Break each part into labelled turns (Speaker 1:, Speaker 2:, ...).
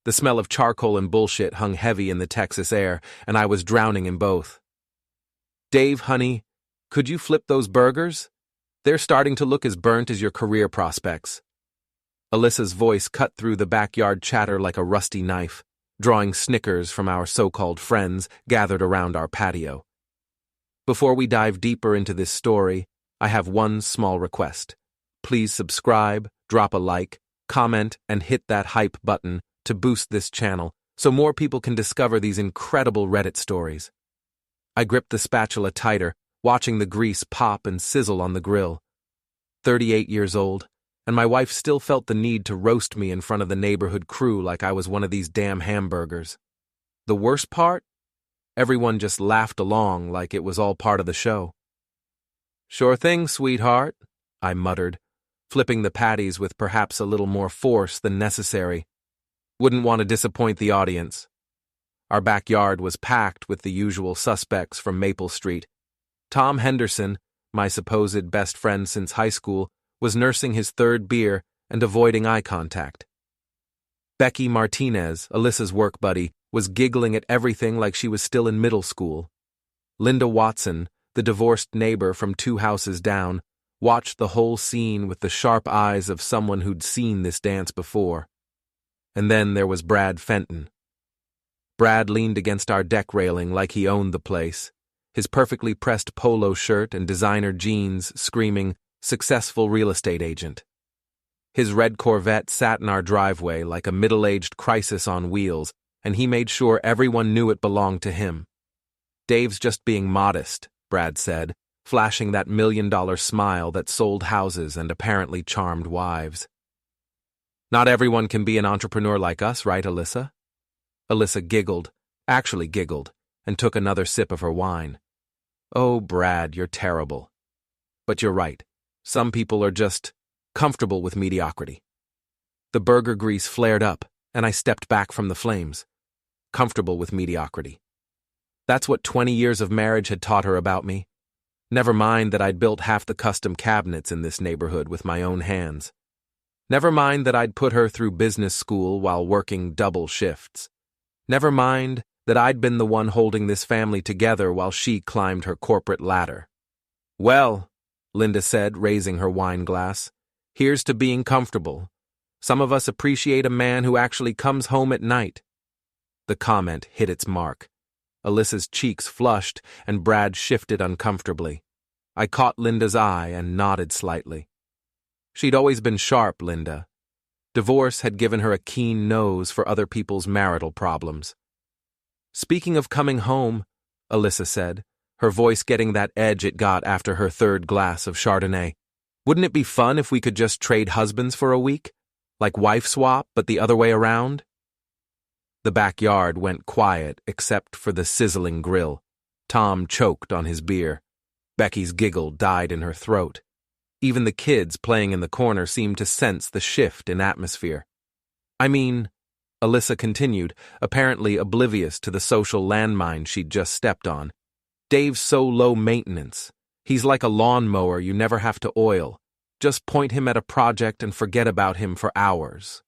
Speaker 1: The smell of charcoal and bullshit hung heavy in the Texas air, and I was drowning in both. "Dave, honey, could you flip those burgers? They're starting to look as burnt as your career prospects." Alyssa's voice cut through the backyard chatter like a rusty knife, drawing snickers from our so-called friends gathered around our patio. Before we dive deeper into this story, I have one small request. Please subscribe, drop a like, comment, and hit that hype button to boost this channel so more people can discover these incredible Reddit stories. I gripped the spatula tighter, watching the grease pop and sizzle on the grill. 38 years old, and my wife still felt the need to roast me in front of the neighborhood crew like I was one of these damn hamburgers. The worst part? Everyone just laughed along like it was all part of the show. "Sure thing, sweetheart," I muttered, flipping the patties with perhaps a little more force than necessary. Wouldn't want to disappoint the audience. Our backyard was packed with the usual suspects from Maple Street. Tom Henderson, my supposed best friend since high school, was nursing his third beer and avoiding eye contact. Becky Martinez, Alyssa's work buddy, was giggling at everything like she was still in middle school. Linda Watson, the divorced neighbor from 2 houses down, watched the whole scene with the sharp eyes of someone who'd seen this dance before. And then there was Brad Fenton. Brad leaned against our deck railing like he owned the place, his perfectly pressed polo shirt and designer jeans screaming, "Successful real estate agent." His red Corvette sat in our driveway like a middle-aged crisis on wheels, and he made sure everyone knew it belonged to him. "Dave's just being modest," Brad said, flashing that $1 million smile that sold houses and apparently charmed wives. "Not everyone can be an entrepreneur like us, right, Alyssa?" Alyssa giggled, and took another sip of her wine. "Oh, Brad, you're terrible. But you're right. Some people are just comfortable with mediocrity." The burger grease flared up, and I stepped back from the flames. Comfortable with mediocrity. That's what 20 years of marriage had taught her about me. Never mind that I'd built half the custom cabinets in this neighborhood with my own hands. Never mind that I'd put her through business school while working double shifts. Never mind that I'd been the one holding this family together while she climbed her corporate ladder. "Well," Linda said, raising her wine glass, "here's to being comfortable. Some of us appreciate a man who actually comes home at night." The comment hit its mark. Alyssa's cheeks flushed, and Brad shifted uncomfortably. I caught Linda's eye and nodded slightly. She'd always been sharp, Linda. Divorce had given her a keen nose for other people's marital problems. "Speaking of coming home," Alyssa said, her voice getting that edge it got after her 3rd glass of Chardonnay, "wouldn't it be fun if we could just trade husbands for a week? Like wife swap, but the other way around?" The backyard went quiet except for the sizzling grill. Tom choked on his beer. Becky's giggle died in her throat. Even the kids playing in the corner seemed to sense the shift in atmosphere. "I mean," Alyssa continued, apparently oblivious to the social landmine she'd just stepped on, "Dave's so low maintenance. He's like a lawnmower you never have to oil. Just point him at a project and forget about him for hours."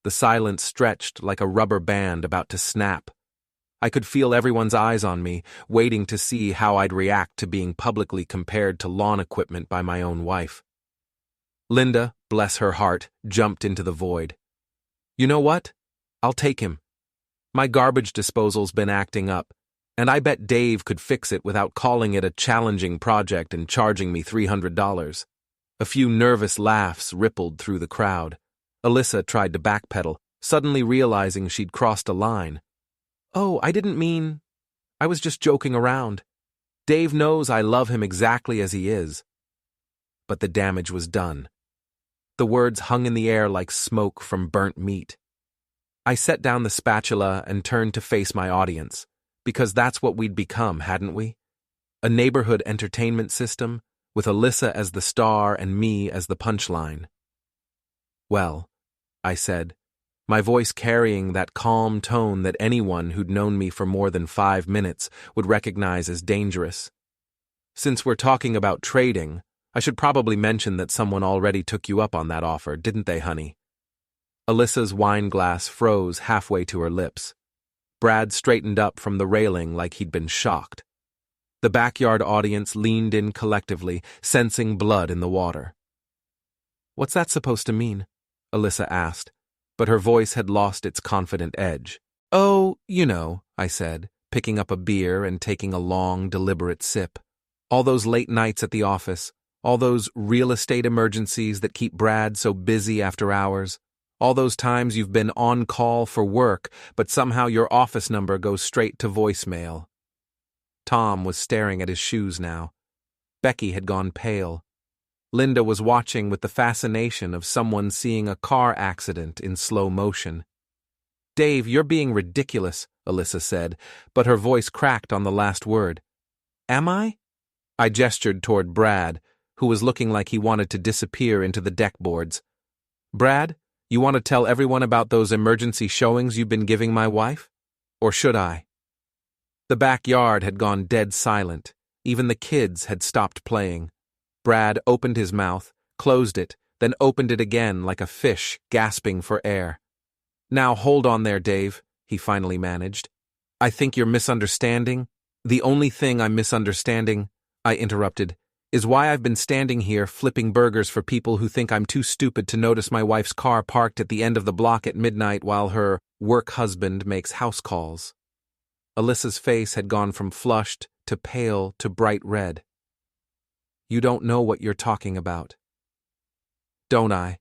Speaker 1: The silence stretched like a rubber band about to snap. I could feel everyone's eyes on me, waiting to see how I'd react to being publicly compared to lawn equipment by my own wife. Linda, bless her heart, jumped into the void. "You know what? I'll take him. My garbage disposal's been acting up, and I bet Dave could fix it without calling it a challenging project and charging me $300. A few nervous laughs rippled through the crowd. Alyssa tried to backpedal, suddenly realizing she'd crossed a line. "Oh, I didn't mean... I was just joking around. Dave knows I love him exactly as he is." But the damage was done. The words hung in the air like smoke from burnt meat. I set down the spatula and turned to face my audience, because that's what we'd become, hadn't we? A neighborhood entertainment system, with Alyssa as the star and me as the punchline. "Well," I said, my voice carrying that calm tone that anyone who'd known me for more than 5 minutes would recognize as dangerous. "Since we're talking about trading, I should probably mention that someone already took you up on that offer, didn't they, honey?" Alyssa's wine glass froze halfway to her lips. Brad straightened up from the railing like he'd been shocked. The backyard audience leaned in collectively, sensing blood in the water. "What's that supposed to mean?" Alyssa asked, but her voice had lost its confident edge. "Oh, you know," I said, picking up a beer and taking a long, deliberate sip. "All those late nights at the office, all those real estate emergencies that keep Brad so busy after hours, all those times you've been on call for work, but somehow your office number goes straight to voicemail." Tom was staring at his shoes now. Becky had gone pale. Linda was watching with the fascination of someone seeing a car accident in slow motion. "Dave, you're being ridiculous," Alyssa said, but her voice cracked on the last word. "Am I?" I gestured toward Brad, who was looking like he wanted to disappear into the deck boards. "Brad, you want to tell everyone about those emergency showings you've been giving my wife? Or should I?" The backyard had gone dead silent. Even the kids had stopped playing. Brad opened his mouth, closed it, then opened it again like a fish gasping for air. "Now hold on there, Dave," he finally managed. "I think you're misunderstanding." "The only thing I'm misunderstanding," I interrupted, "is why I've been standing here flipping burgers for people who think I'm too stupid to notice my wife's car parked at the end of the block at midnight while her work husband makes house calls." Alyssa's face had gone from flushed to pale to bright red. "You don't know what you're talking about." "Don't I?"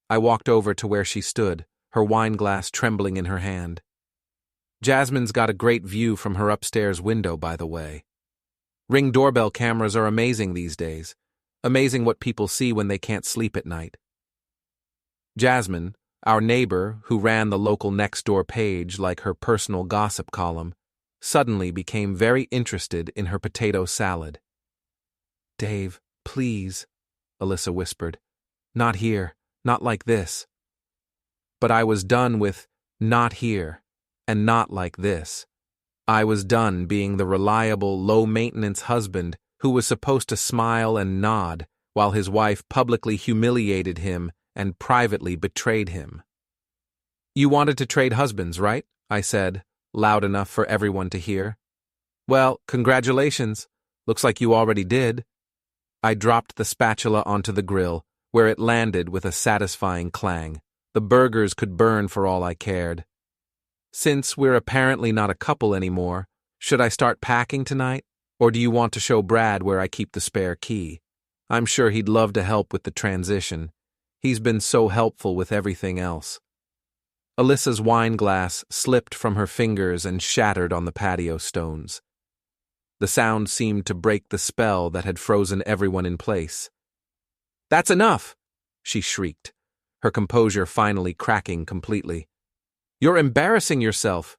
Speaker 1: I walked over to where she stood, her wine glass trembling in her hand. "Jasmine's got a great view from her upstairs window, by the way. Ring doorbell cameras are amazing these days. Amazing what people see when they can't sleep at night." Jasmine, our neighbor who ran the local next-door page like her personal gossip column, suddenly became very interested in her potato salad. "Dave, please," Alyssa whispered. "Not here, not like this." But I was done with "not here" and "not like this." I was done being the reliable, low-maintenance husband who was supposed to smile and nod while his wife publicly humiliated him and privately betrayed him. "You wanted to trade husbands, right?" I said, loud enough for everyone to hear. "Well, congratulations. Looks like you already did." I dropped the spatula onto the grill, where it landed with a satisfying clang. The burgers could burn for all I cared. "Since we're apparently not a couple anymore, should I start packing tonight? Or do you want to show Brad where I keep the spare key? I'm sure he'd love to help with the transition. He's been so helpful with everything else." Alyssa's wine glass slipped from her fingers and shattered on the patio stones. The sound seemed to break the spell that had frozen everyone in place. "That's enough!" she shrieked, her composure finally cracking completely. "You're embarrassing yourself."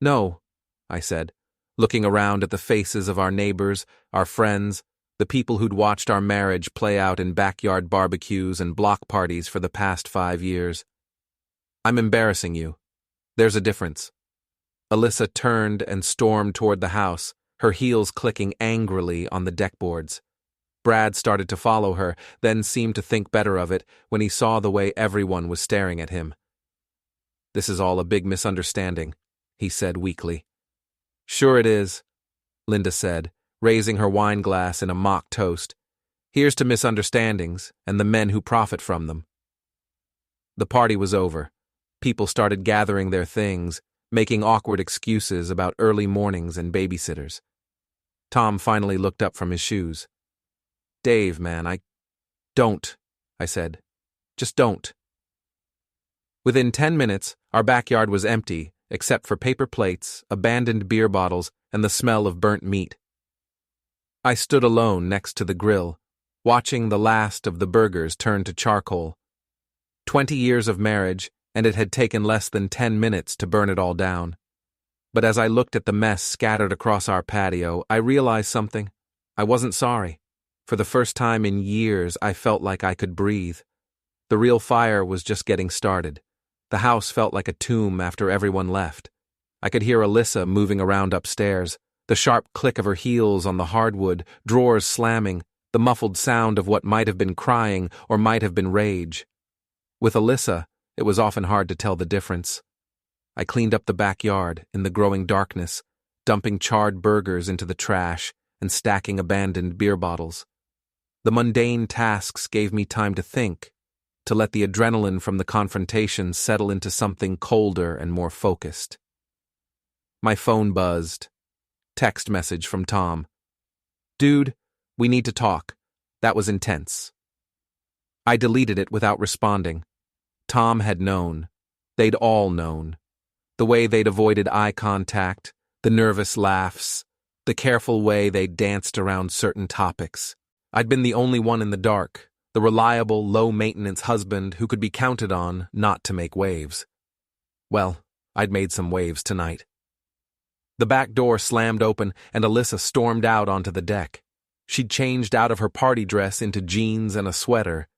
Speaker 1: "No," I said, looking around at the faces of our neighbors, our friends, the people who'd watched our marriage play out in backyard barbecues and block parties for the past 5 years. "I'm embarrassing you. There's a difference." Alyssa turned and stormed toward the house, her heels clicking angrily on the deckboards. Brad started to follow her, then seemed to think better of it when he saw the way everyone was staring at him. "This is all a big misunderstanding," he said weakly. "Sure it is," Linda said, raising her wine glass in a mock toast. "Here's to misunderstandings and the men who profit from them." The party was over. People started gathering their things, making awkward excuses about early mornings and babysitters. Tom finally looked up from his shoes. "Dave, man, don't," I said. "Just don't." Within 10 minutes, our backyard was empty, except for paper plates, abandoned beer bottles, and the smell of burnt meat. I stood alone next to the grill, watching the last of the burgers turn to charcoal. 20 years of marriage, and it had taken less than 10 minutes to burn it all down. But as I looked at the mess scattered across our patio, I realized something. I wasn't sorry. For the first time in years, I felt like I could breathe. The real fire was just getting started. The house felt like a tomb after everyone left. I could hear Alyssa moving around upstairs, the sharp click of her heels on the hardwood, drawers slamming, the muffled sound of what might have been crying or might have been rage. With Alyssa, It was often hard to tell the difference. I cleaned up the backyard in the growing darkness, dumping charred burgers into the trash and stacking abandoned beer bottles. The mundane tasks gave me time to think, to let the adrenaline from the confrontation settle into something colder and more focused. My phone buzzed. Text message from Tom. "Dude, we need to talk. That was intense." I deleted it without responding. Tom had known. They'd all known. The way they'd avoided eye contact, the nervous laughs, the careful way they danced around certain topics. I'd been the only one in the dark, the reliable, low-maintenance husband who could be counted on not to make waves. Well, I'd made some waves tonight. The back door slammed open and Alyssa stormed out onto the deck. She'd changed out of her party dress into jeans and a sweater,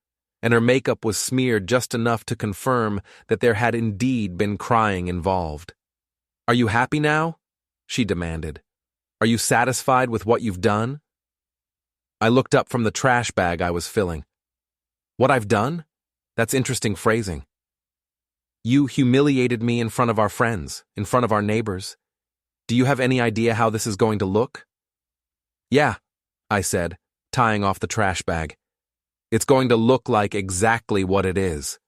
Speaker 1: and her makeup was smeared just enough to confirm that there had indeed been crying involved. "Are you happy now?" she demanded. "Are you satisfied with what you've done?" I looked up from the trash bag I was filling. "What I've done? That's interesting phrasing. You humiliated me in front of our friends, in front of our neighbors. Do you have any idea how this is going to look?" "Yeah," I said, tying off the trash bag. "It's going to look like exactly what it is."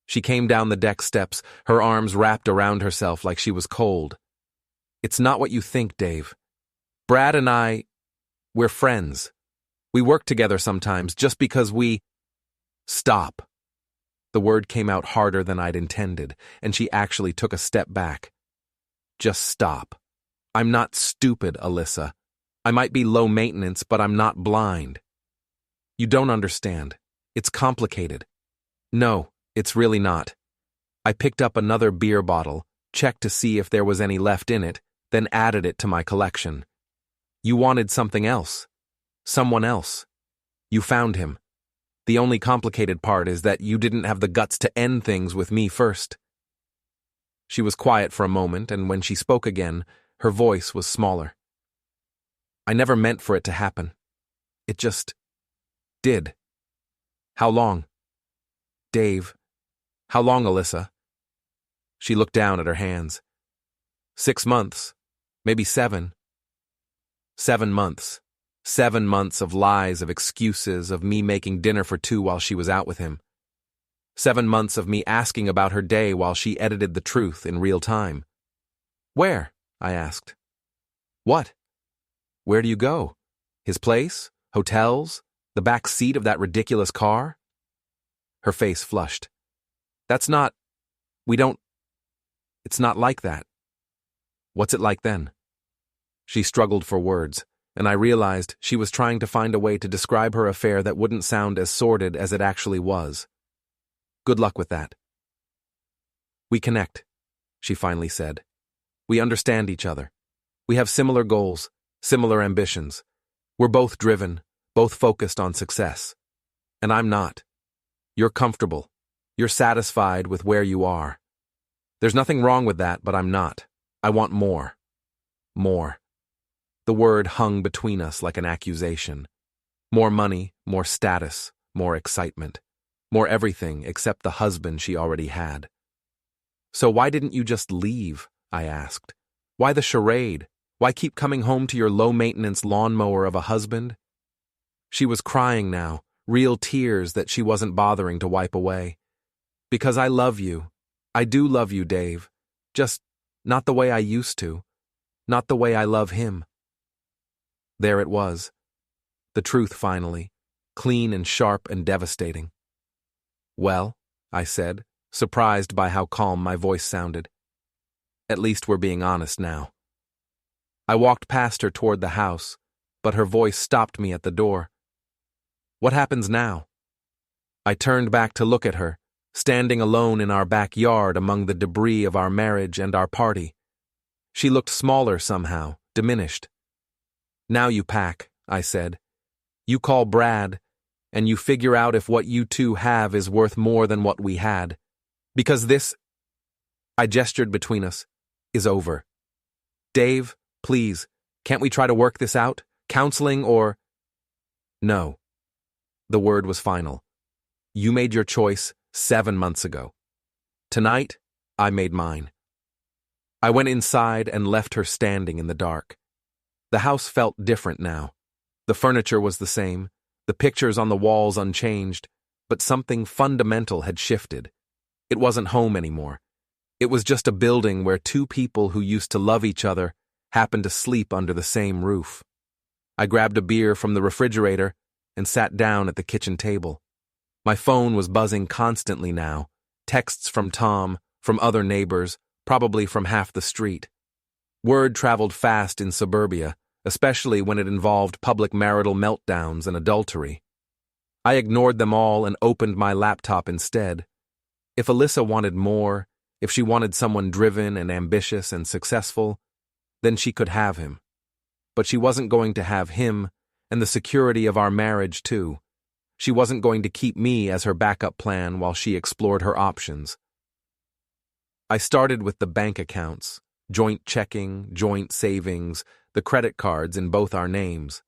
Speaker 1: She came down the deck steps, her arms wrapped around herself like she was cold. "It's not what you think, Dave. Brad and we're friends. We work together sometimes just because we—" "Stop." The word came out harder than I'd intended, and she actually took a step back. "Just stop. I'm not stupid, Alyssa. I might be low maintenance, but I'm not blind. You don't understand. It's complicated." "No, it's really not." I picked up another beer bottle, checked to see if there was any left in it, then added it to my collection. "You wanted something else. Someone else. You found him. The only complicated part is that you didn't have the guts to end things with me first." She was quiet for a moment, and when she spoke again, her voice was smaller. "I never meant for it to happen. It just did." "How long?" "Dave. How long, Alyssa?" She looked down at her hands. 6 months. Maybe 7. 7 months. 7 months of lies, of excuses, of me making dinner for 2 while she was out with him. 7 months of me asking about her day while she edited the truth in real time. "Where?" I asked. "What? Where do you go? His place? Hotels? The back seat of that ridiculous car?" Her face flushed. "That's not... It's not like that." "What's it like then?" She struggled for words, and I realized she was trying to find a way to describe her affair that wouldn't sound as sordid as it actually was. "Good luck with that." "We connect," she finally said. "We understand each other. We have similar goals, similar ambitions. We're both driven, both focused on success. And I'm not. You're comfortable. You're satisfied with where you are. There's nothing wrong with that, but I'm not. I want more. More." The word hung between us like an accusation. More money, more status, more excitement. More everything except the husband she already had. "So why didn't you just leave?" I asked. "Why the charade? Why keep coming home to your low-maintenance lawnmower of a husband?" She was crying now, real tears that she wasn't bothering to wipe away. "Because I love you. I do love you, Dave. Just not the way I used to. Not the way I love him." There it was. The truth finally, clean and sharp and devastating. "Well," I said, surprised by how calm my voice sounded. "At least we're being honest now." I walked past her toward the house, but her voice stopped me at the door. "What happens now?" I turned back to look at her, standing alone in our backyard among the debris of our marriage and our party. She looked smaller somehow, diminished. "Now you pack," I said. "You call Brad, and you figure out if what you two have is worth more than what we had. Because this," I gestured between us, "is over. Dave, please, can't we try to work this out? Counseling or—" "No." The word was final. "You made your choice 7 months ago. Tonight, I made mine. I went inside and left her standing in the dark. The house felt different now. The furniture was the same, the pictures on the walls unchanged, but something fundamental had shifted. It wasn't home anymore. It was just a building where two people who used to love each other happened to sleep under the same roof. I grabbed a beer from the refrigerator and sat down at the kitchen table. My phone was buzzing constantly now, texts from Tom, from other neighbors, probably from half the street. Word traveled fast in suburbia, especially when it involved public marital meltdowns and adultery. I ignored them all and opened my laptop instead. If Alyssa wanted more, if she wanted someone driven and ambitious and successful, then she could have him. But she wasn't going to have him and the security of our marriage too. She wasn't going to keep me as her backup plan while she explored her options. I started with the bank accounts, joint checking, joint savings, the credit cards in both our names.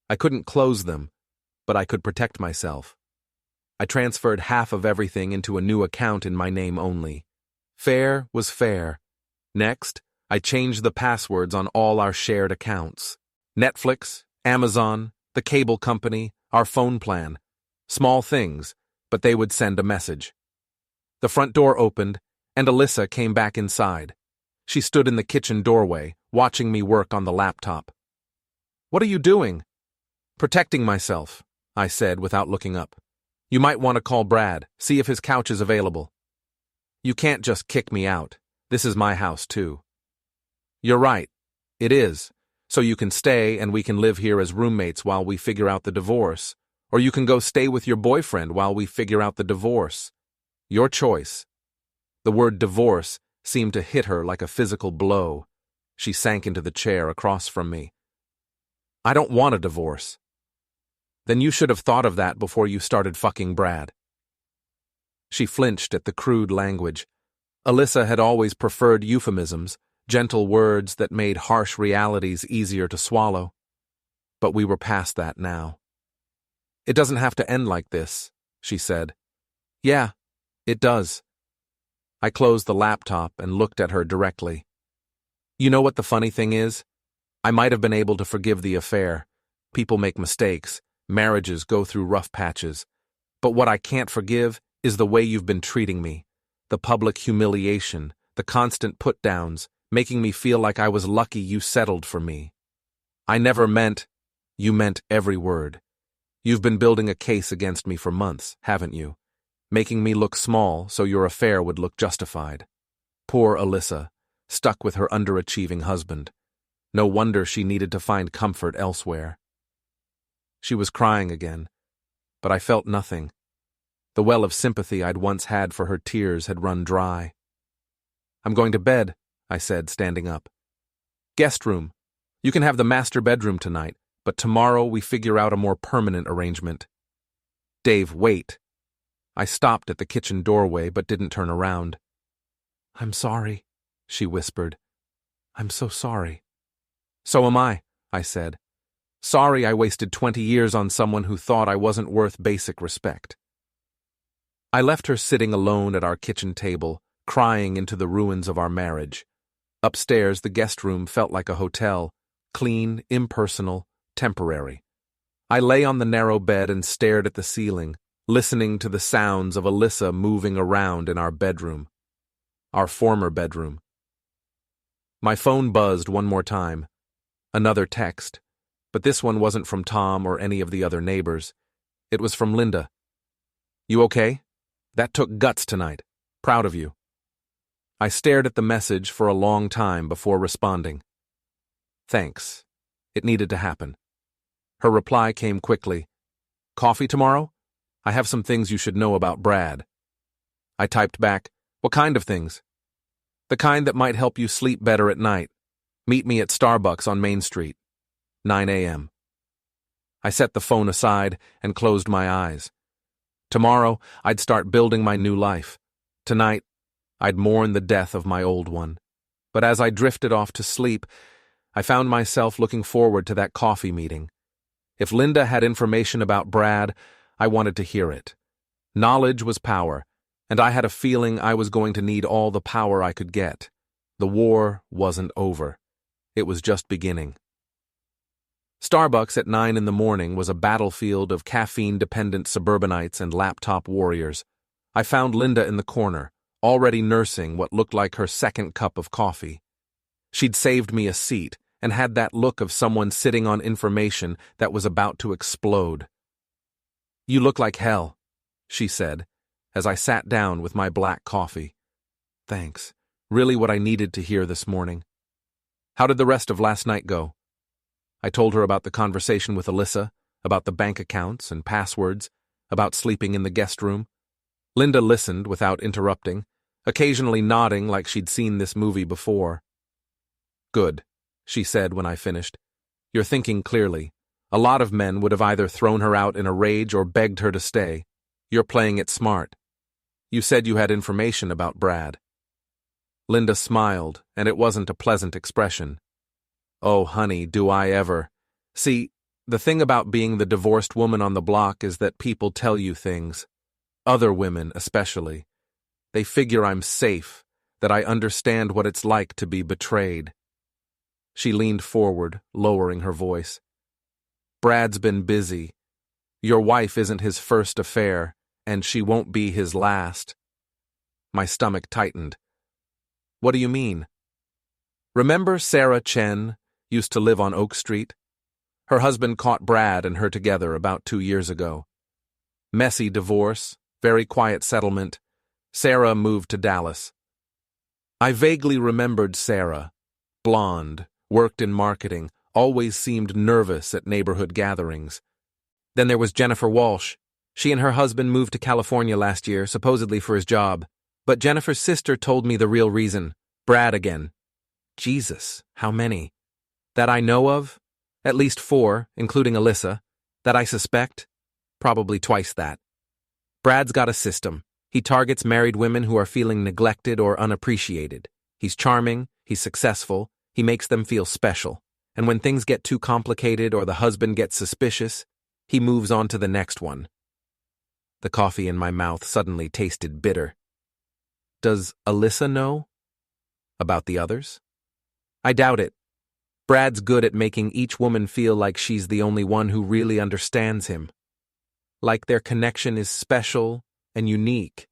Speaker 1: I couldn't close them, but I could protect myself. I transferred half of everything into a new account in my name only. Fair was fair. Next, I changed the passwords on all our shared accounts. Netflix, Amazon, the cable company, our phone plan. Small things, but they would send a message. The front door opened, and Alyssa came back inside. She stood in the kitchen doorway, watching me work on the laptop. "What are you doing?" "Protecting myself," I said without looking up. "You might want to call Brad, see if his couch is available." "You can't just kick me out. This is my house, too." "You're right. It is. So you can stay and we can live here as roommates while we figure out the divorce. Or you can go stay with your boyfriend while we figure out the divorce. Your choice." The word divorce seemed to hit her like a physical blow. She sank into the chair across from me. "I don't want a divorce." "Then you should have thought of that before you started fucking Brad." She flinched at the crude language. Alyssa had always preferred euphemisms, gentle words that made harsh realities easier to swallow. But we were past that now. "It doesn't have to end like this," she said. "Yeah, it does." I closed the laptop and looked at her directly. "You know what the funny thing is? I might have been able to forgive the affair. People make mistakes. Marriages go through rough patches. But what I can't forgive is the way you've been treating me. The public humiliation, the constant put-downs, making me feel like I was lucky you settled for me. I never meant—" "You meant every word. You've been building a case against me for months, haven't you? Making me look small so your affair would look justified. Poor Alyssa, stuck with her underachieving husband. No wonder she needed to find comfort elsewhere." She was crying again, but I felt nothing. The well of sympathy I'd once had for her tears had run dry. "I'm going to bed," I said, standing up. "Guest room. You can have the master bedroom tonight, but tomorrow we figure out a more permanent arrangement." "Dave, wait." I stopped at the kitchen doorway but didn't turn around. "I'm sorry," she whispered. "I'm so sorry." "So am I," said. "Sorry I wasted 20 years on someone who thought I wasn't worth basic respect." I left her sitting alone at our kitchen table, crying into the ruins of our marriage. Upstairs, the guest room felt like a hotel, clean, impersonal, temporary. I lay on the narrow bed and stared at the ceiling, listening to the sounds of Alyssa moving around in our bedroom. Our former bedroom. My phone buzzed one more time. Another text. But this one wasn't from Tom or any of the other neighbors. It was from Linda. "You okay? That took guts tonight. Proud of you." I stared at the message for a long time before responding. "Thanks. It needed to happen." Her reply came quickly. "Coffee tomorrow? I have some things you should know about Brad." I typed back, "What kind of things?" "The kind that might help you sleep better at night. Meet me at Starbucks on Main Street. 9 a.m. I set the phone aside and closed my eyes. Tomorrow, I'd start building my new life. Tonight, I'd mourn the death of my old one. But as I drifted off to sleep, I found myself looking forward to that coffee meeting. If Linda had information about Brad, I wanted to hear it. Knowledge was power, and I had a feeling I was going to need all the power I could get. The war wasn't over. It was just beginning. Starbucks at 9 in the morning was a battlefield of caffeine-dependent suburbanites and laptop warriors. I found Linda in the corner, already nursing what looked like her second cup of coffee. She'd saved me a seat and had that look of someone sitting on information that was about to explode. "You look like hell," she said, as I sat down with my black coffee. "Thanks. Really what I needed to hear this morning." "How did the rest of last night go?" I told her about the conversation with Alyssa, about the bank accounts and passwords, about sleeping in the guest room. Linda listened without interrupting, occasionally nodding like she'd seen this movie before. "Good," she said when I finished. "You're thinking clearly. A lot of men would have either thrown her out in a rage or begged her to stay. You're playing it smart. You said you had information about Brad." Linda smiled, and it wasn't a pleasant expression. "Oh, honey, do I ever. See, the thing about being the divorced woman on the block is that people tell you things. Other women, especially. They figure I'm safe, that I understand what it's like to be betrayed." She leaned forward, lowering her voice. "Brad's been busy. Your wife isn't his first affair, and she won't be his last." My stomach tightened. "What do you mean?" "Remember Sarah Chen used to live on Oak Street? Her husband caught Brad and her together about 2 years ago. Messy divorce, very quiet settlement. Sarah moved to Dallas. I vaguely remembered Sarah. Blonde, worked in marketing, always seemed nervous at neighborhood gatherings. Then there was Jennifer Walsh. She and her husband moved to California last year, supposedly for his job. But Jennifer's sister told me the real reason. Brad again. Jesus, how many? That I know of? At least 4, including Alyssa. That I suspect? Probably twice that. Brad's got a system. He targets married women who are feeling neglected or unappreciated. He's charming, he's successful, he makes them feel special. And when things get too complicated or the husband gets suspicious, he moves on to the next one. The coffee in my mouth suddenly tasted bitter. Does Alyssa know? About the others? I doubt it. Brad's good at making each woman feel like she's the only one who really understands him. Like their connection is special and unique.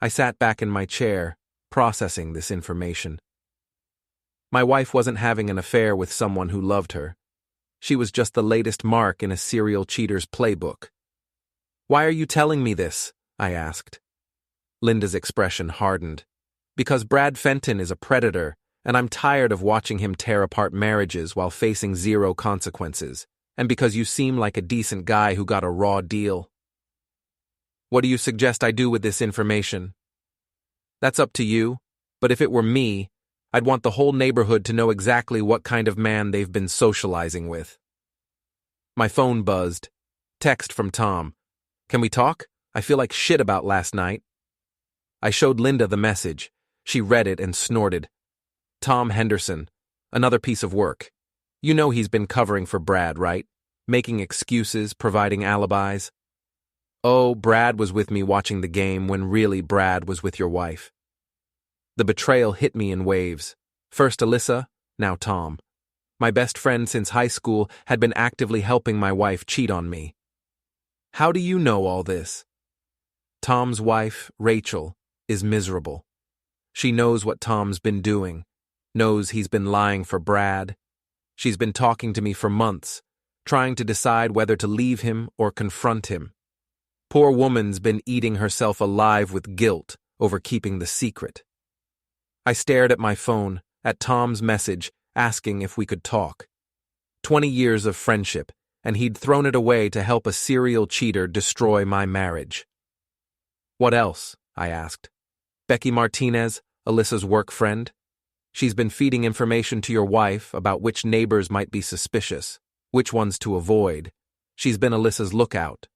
Speaker 1: I sat back in my chair, processing this information. My wife wasn't having an affair with someone who loved her. She was just the latest mark in a serial cheater's playbook. "Why are you telling me this?" I asked. Linda's expression hardened. "Because Brad Fenton is a predator, and I'm tired of watching him tear apart marriages while facing 0 consequences, and because you seem like a decent guy who got a raw deal." "What do you suggest I do with this information?" "That's up to you, but if it were me, I'd want the whole neighborhood to know exactly what kind of man they've been socializing with." My phone buzzed. Text from Tom. "Can we talk? I feel like shit about last night." I showed Linda the message. She read it and snorted. "Tom Henderson. Another piece of work. You know he's been covering for Brad, right? Making excuses, providing alibis." "Oh, Brad was with me watching the game when really Brad was with your wife." The betrayal hit me in waves. First Alyssa, now Tom. My best friend since high school had been actively helping my wife cheat on me. "How do you know all this?" Tom's wife, Rachel, is miserable. She knows what Tom's been doing, knows he's been lying for Brad. She's been talking to me for months, trying to decide whether to leave him or confront him. Poor woman's been eating herself alive with guilt over keeping the secret. I stared at my phone, at Tom's message, asking if we could talk. 20 years of friendship, and he'd thrown it away to help a serial cheater destroy my marriage. "What else?" I asked. "Becky Martinez, Alyssa's work friend? She's been feeding information to your wife about which neighbors might be suspicious, which ones to avoid. She's been Alyssa's lookout."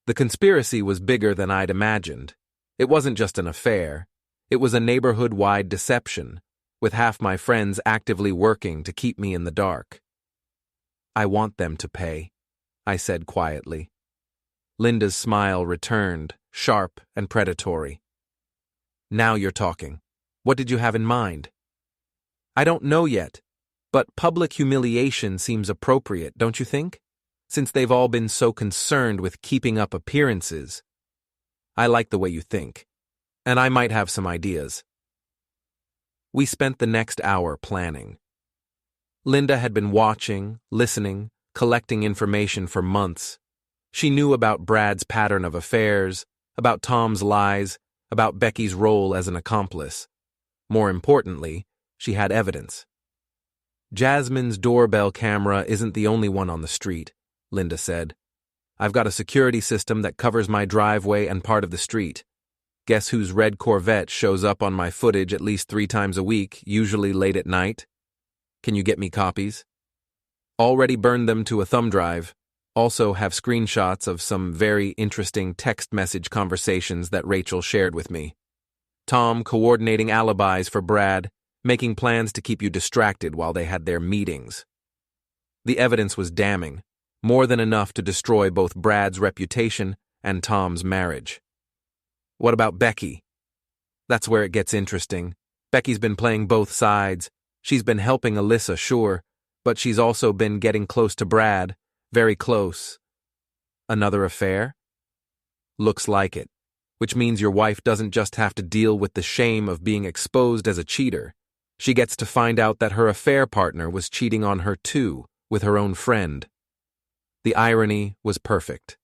Speaker 1: The conspiracy was bigger than I'd imagined. It wasn't just an affair. It was a neighborhood-wide deception, with half my friends actively working to keep me in the dark. "I want them to pay," I said quietly. Linda's smile returned, sharp, and predatory. Now you're talking. What did you have in mind? I don't know yet, but public humiliation seems appropriate, don't you think? Since they've all been so concerned with keeping up appearances. I like the way you think, and I might have some ideas. We spent the next hour planning. Linda had been watching, listening, collecting information for months. She knew about Brad's pattern of affairs, about Tom's lies, about Becky's role as an accomplice. More importantly, she had evidence. Jasmine's doorbell camera isn't the only one on the street, Linda said. I've got a security system that covers my driveway and part of the street. Guess whose red Corvette shows up on my footage at least 3 times a week, usually late at night? Can you get me copies? Already burned them to a thumb drive. Also have screenshots of some very interesting text message conversations that Rachel shared with me. Tom coordinating alibis for Brad, making plans to keep you distracted while they had their meetings. The evidence was damning, more than enough to destroy both Brad's reputation and Tom's marriage. What about Becky? That's where it gets interesting. Becky's been playing both sides. She's been helping Alyssa, sure, but she's also been getting close to Brad, very close. Another affair? Looks like it, which means your wife doesn't just have to deal with the shame of being exposed as a cheater. She gets to find out that her affair partner was cheating on her too, with her own friend. The irony was perfect.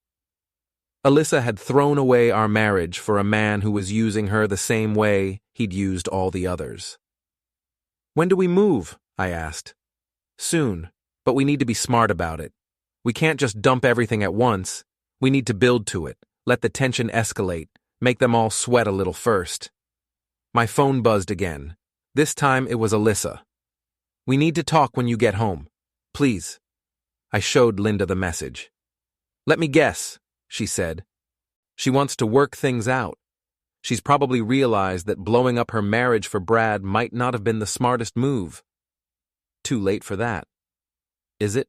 Speaker 1: Alyssa had thrown away our marriage for a man who was using her the same way he'd used all the others. When do we move? I asked. Soon, but we need to be smart about it. We can't just dump everything at once. We need to build to it, let the tension escalate, make them all sweat a little first. My phone buzzed again. This time it was Alyssa. We need to talk when you get home. Please. I showed Linda the message. Let me guess, she said. She wants to work things out. She's probably realized that blowing up her marriage for Brad might not have been the smartest move. Too late for that. Is it?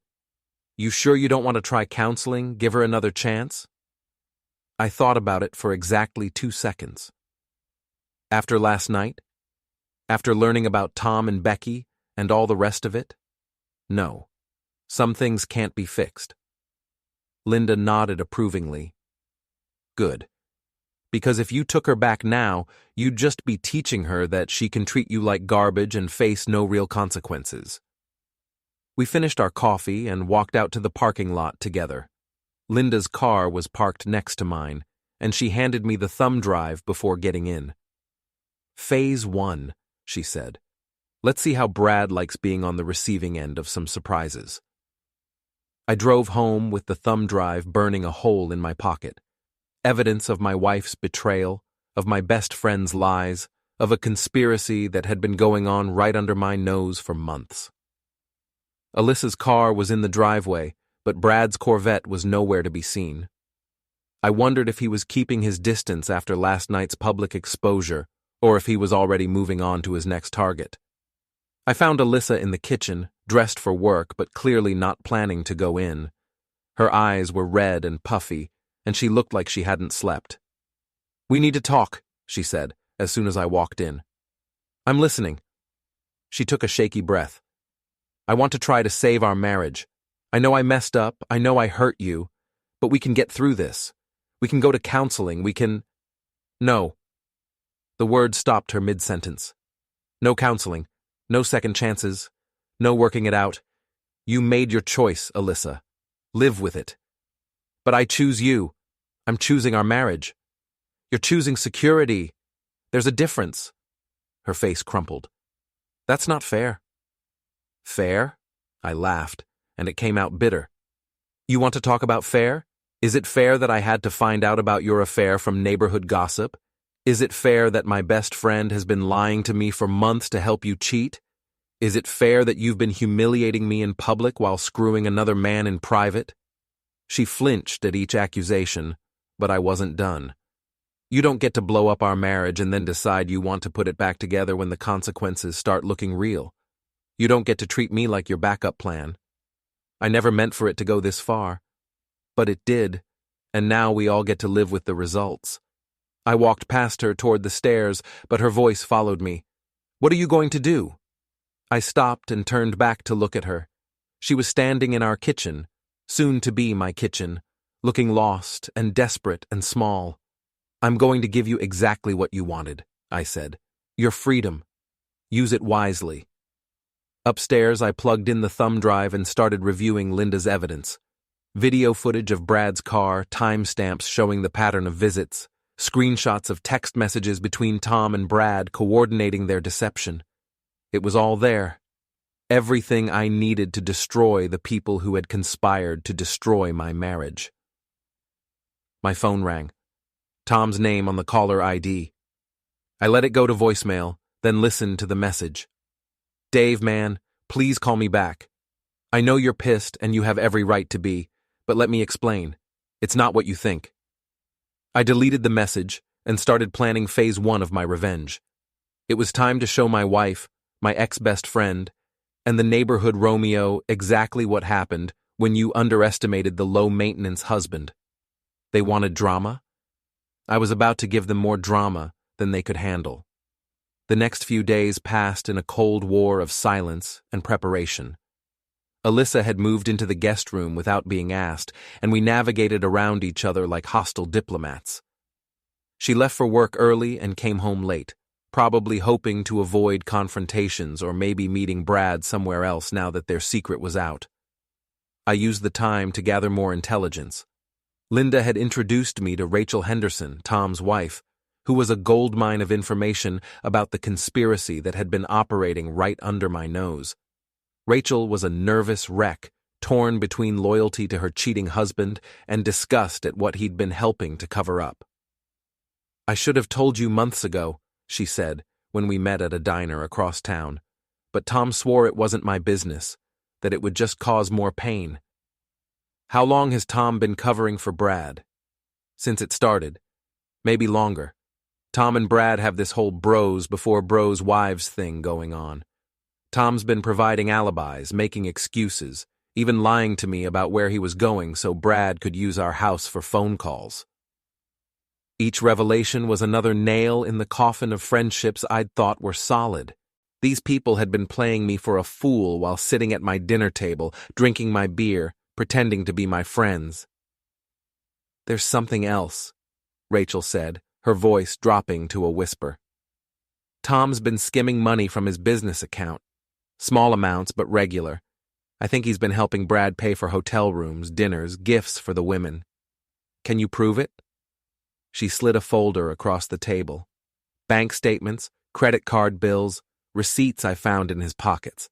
Speaker 1: You sure you don't want to try counseling, give her another chance? I thought about it for exactly 2 seconds. After last night? After learning about Tom and Becky and all the rest of it? No. Some things can't be fixed. Linda nodded approvingly. Good. Because if you took her back now, you'd just be teaching her that she can treat you like garbage and face no real consequences. We finished our coffee and walked out to the parking lot together. Linda's car was parked next to mine, and she handed me the thumb drive before getting in. Phase 1, she said. Let's see how Brad likes being on the receiving end of some surprises. I drove home with the thumb drive burning a hole in my pocket. Evidence of my wife's betrayal, of my best friend's lies, of a conspiracy that had been going on right under my nose for months. Alyssa's car was in the driveway, but Brad's Corvette was nowhere to be seen. I wondered if he was keeping his distance after last night's public exposure, or if he was already moving on to his next target. I found Alyssa in the kitchen, dressed for work but clearly not planning to go in. Her eyes were red and puffy, and she looked like she hadn't slept. We need to talk, she said, as soon as I walked in. I'm listening. She took a shaky breath. I want to try to save our marriage. I know I messed up, I know I hurt you, but we can get through this. We can go to counseling, we can... No. The word stopped her mid-sentence. No counseling, no second chances, no working it out. You made your choice, Alyssa. Live with it. But I choose you. I'm choosing our marriage. You're choosing security. There's a difference. Her face crumpled. That's not fair. Fair? I laughed, and it came out bitter. You want to talk about fair? Is it fair that I had to find out about your affair from neighborhood gossip? Is it fair that my best friend has been lying to me for months to help you cheat? Is it fair that you've been humiliating me in public while screwing another man in private? She flinched at each accusation, but I wasn't done. You don't get to blow up our marriage and then decide you want to put it back together when the consequences start looking real. You don't get to treat me like your backup plan. I never meant for it to go this far. But it did, and now we all get to live with the results. I walked past her toward the stairs, but her voice followed me. "What are you going to do?" I stopped and turned back to look at her. She was standing in our kitchen, soon to be my kitchen, looking lost and desperate and small. "I'm going to give you exactly what you wanted," I said. "Your freedom. Use it wisely." Upstairs, I plugged in the thumb drive and started reviewing Linda's evidence. Video footage of Brad's car, timestamps showing the pattern of visits, screenshots of text messages between Tom and Brad coordinating their deception. It was all there. Everything I needed to destroy the people who had conspired to destroy my marriage. My phone rang. Tom's name on the caller ID. I let it go to voicemail, then listened to the message. "Dave, man, please call me back. I know you're pissed and you have every right to be, but let me explain. It's not what you think." I deleted the message and started planning phase 1 of my revenge. It was time to show my wife, my ex-best friend, and the neighborhood Romeo exactly what happened when you underestimated the low-maintenance husband. They wanted drama? I was about to give them more drama than they could handle. The next few days passed in a cold war of silence and preparation. Alyssa had moved into the guest room without being asked, and we navigated around each other like hostile diplomats. She left for work early and came home late, probably hoping to avoid confrontations or maybe meeting Brad somewhere else now that their secret was out. I used the time to gather more intelligence. Linda had introduced me to Rachel Henderson, Tom's wife, who was a goldmine of information about the conspiracy that had been operating right under my nose. Rachel was a nervous wreck, torn between loyalty to her cheating husband and disgust at what he'd been helping to cover up. "I should have told you months ago," she said, when we met at a diner across town, "but Tom swore it wasn't my business, that it would just cause more pain." "How long has Tom been covering for Brad?" "Since it started. Maybe longer. Tom and Brad have this whole bros before bros wives thing going on. Tom's been providing alibis, making excuses, even lying to me about where he was going so Brad could use our house for phone calls." Each revelation was another nail in the coffin of friendships I'd thought were solid. These people had been playing me for a fool while sitting at my dinner table, drinking my beer, pretending to be my friends. "There's something else," Rachel said, her voice dropping to a whisper. "Tom's been skimming money from his business account. Small amounts, but regular. I think he's been helping Brad pay for hotel rooms, dinners, gifts for the women. Can you prove it?" She slid a folder across the table. Bank statements, credit card bills, receipts I found in his pockets.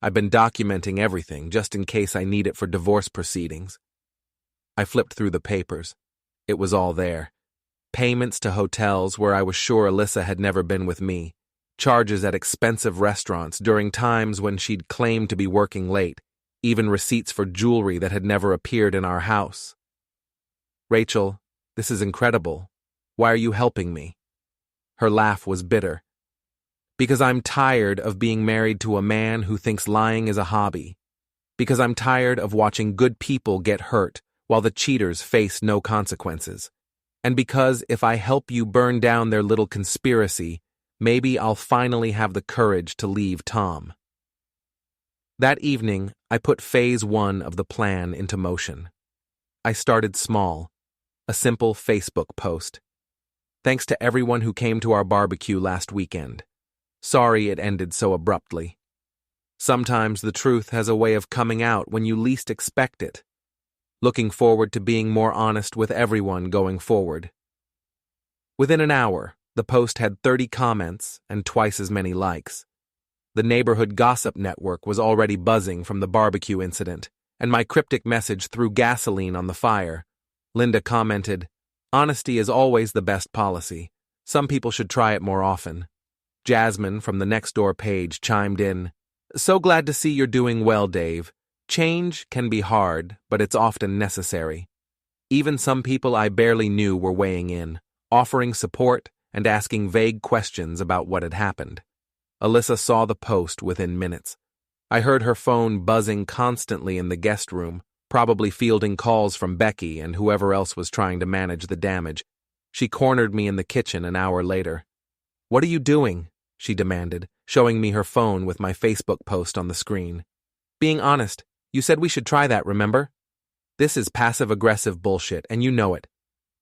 Speaker 1: I've been documenting everything, just in case I need it for divorce proceedings. I flipped through the papers. It was all there. Payments to hotels where I was sure Alyssa had never been with me. Charges at expensive restaurants during times when she'd claimed to be working late. Even receipts for jewelry that had never appeared in our house. "Rachel, this is incredible. Why are you helping me?" Her laugh was bitter. "Because I'm tired of being married to a man who thinks lying is a hobby. Because I'm tired of watching good people get hurt while the cheaters face no consequences. And because if I help you burn down their little conspiracy, maybe I'll finally have the courage to leave Tom." That evening, I put phase 1 of the plan into motion. I started small, a simple Facebook post. "Thanks to everyone who came to our barbecue last weekend. Sorry it ended so abruptly. Sometimes the truth has a way of coming out when you least expect it. Looking forward to being more honest with everyone going forward." Within an hour, the post had 30 comments and twice as many likes. The neighborhood gossip network was already buzzing from the barbecue incident, and my cryptic message threw gasoline on the fire. Linda commented, "Honesty is always the best policy. Some people should try it more often." Jasmine from the next door page chimed in, "So glad to see you're doing well, Dave. Change can be hard, but it's often necessary." Even some people I barely knew were weighing in, offering support and asking vague questions about what had happened. Alyssa saw the post within minutes. I heard her phone buzzing constantly in the guest room, probably fielding calls from Becky and whoever else was trying to manage the damage. She cornered me in the kitchen an hour later. "What are you doing?" she demanded, showing me her phone with my Facebook post on the screen. "Being honest, you said we should try that, remember? This is passive-aggressive bullshit, and you know it."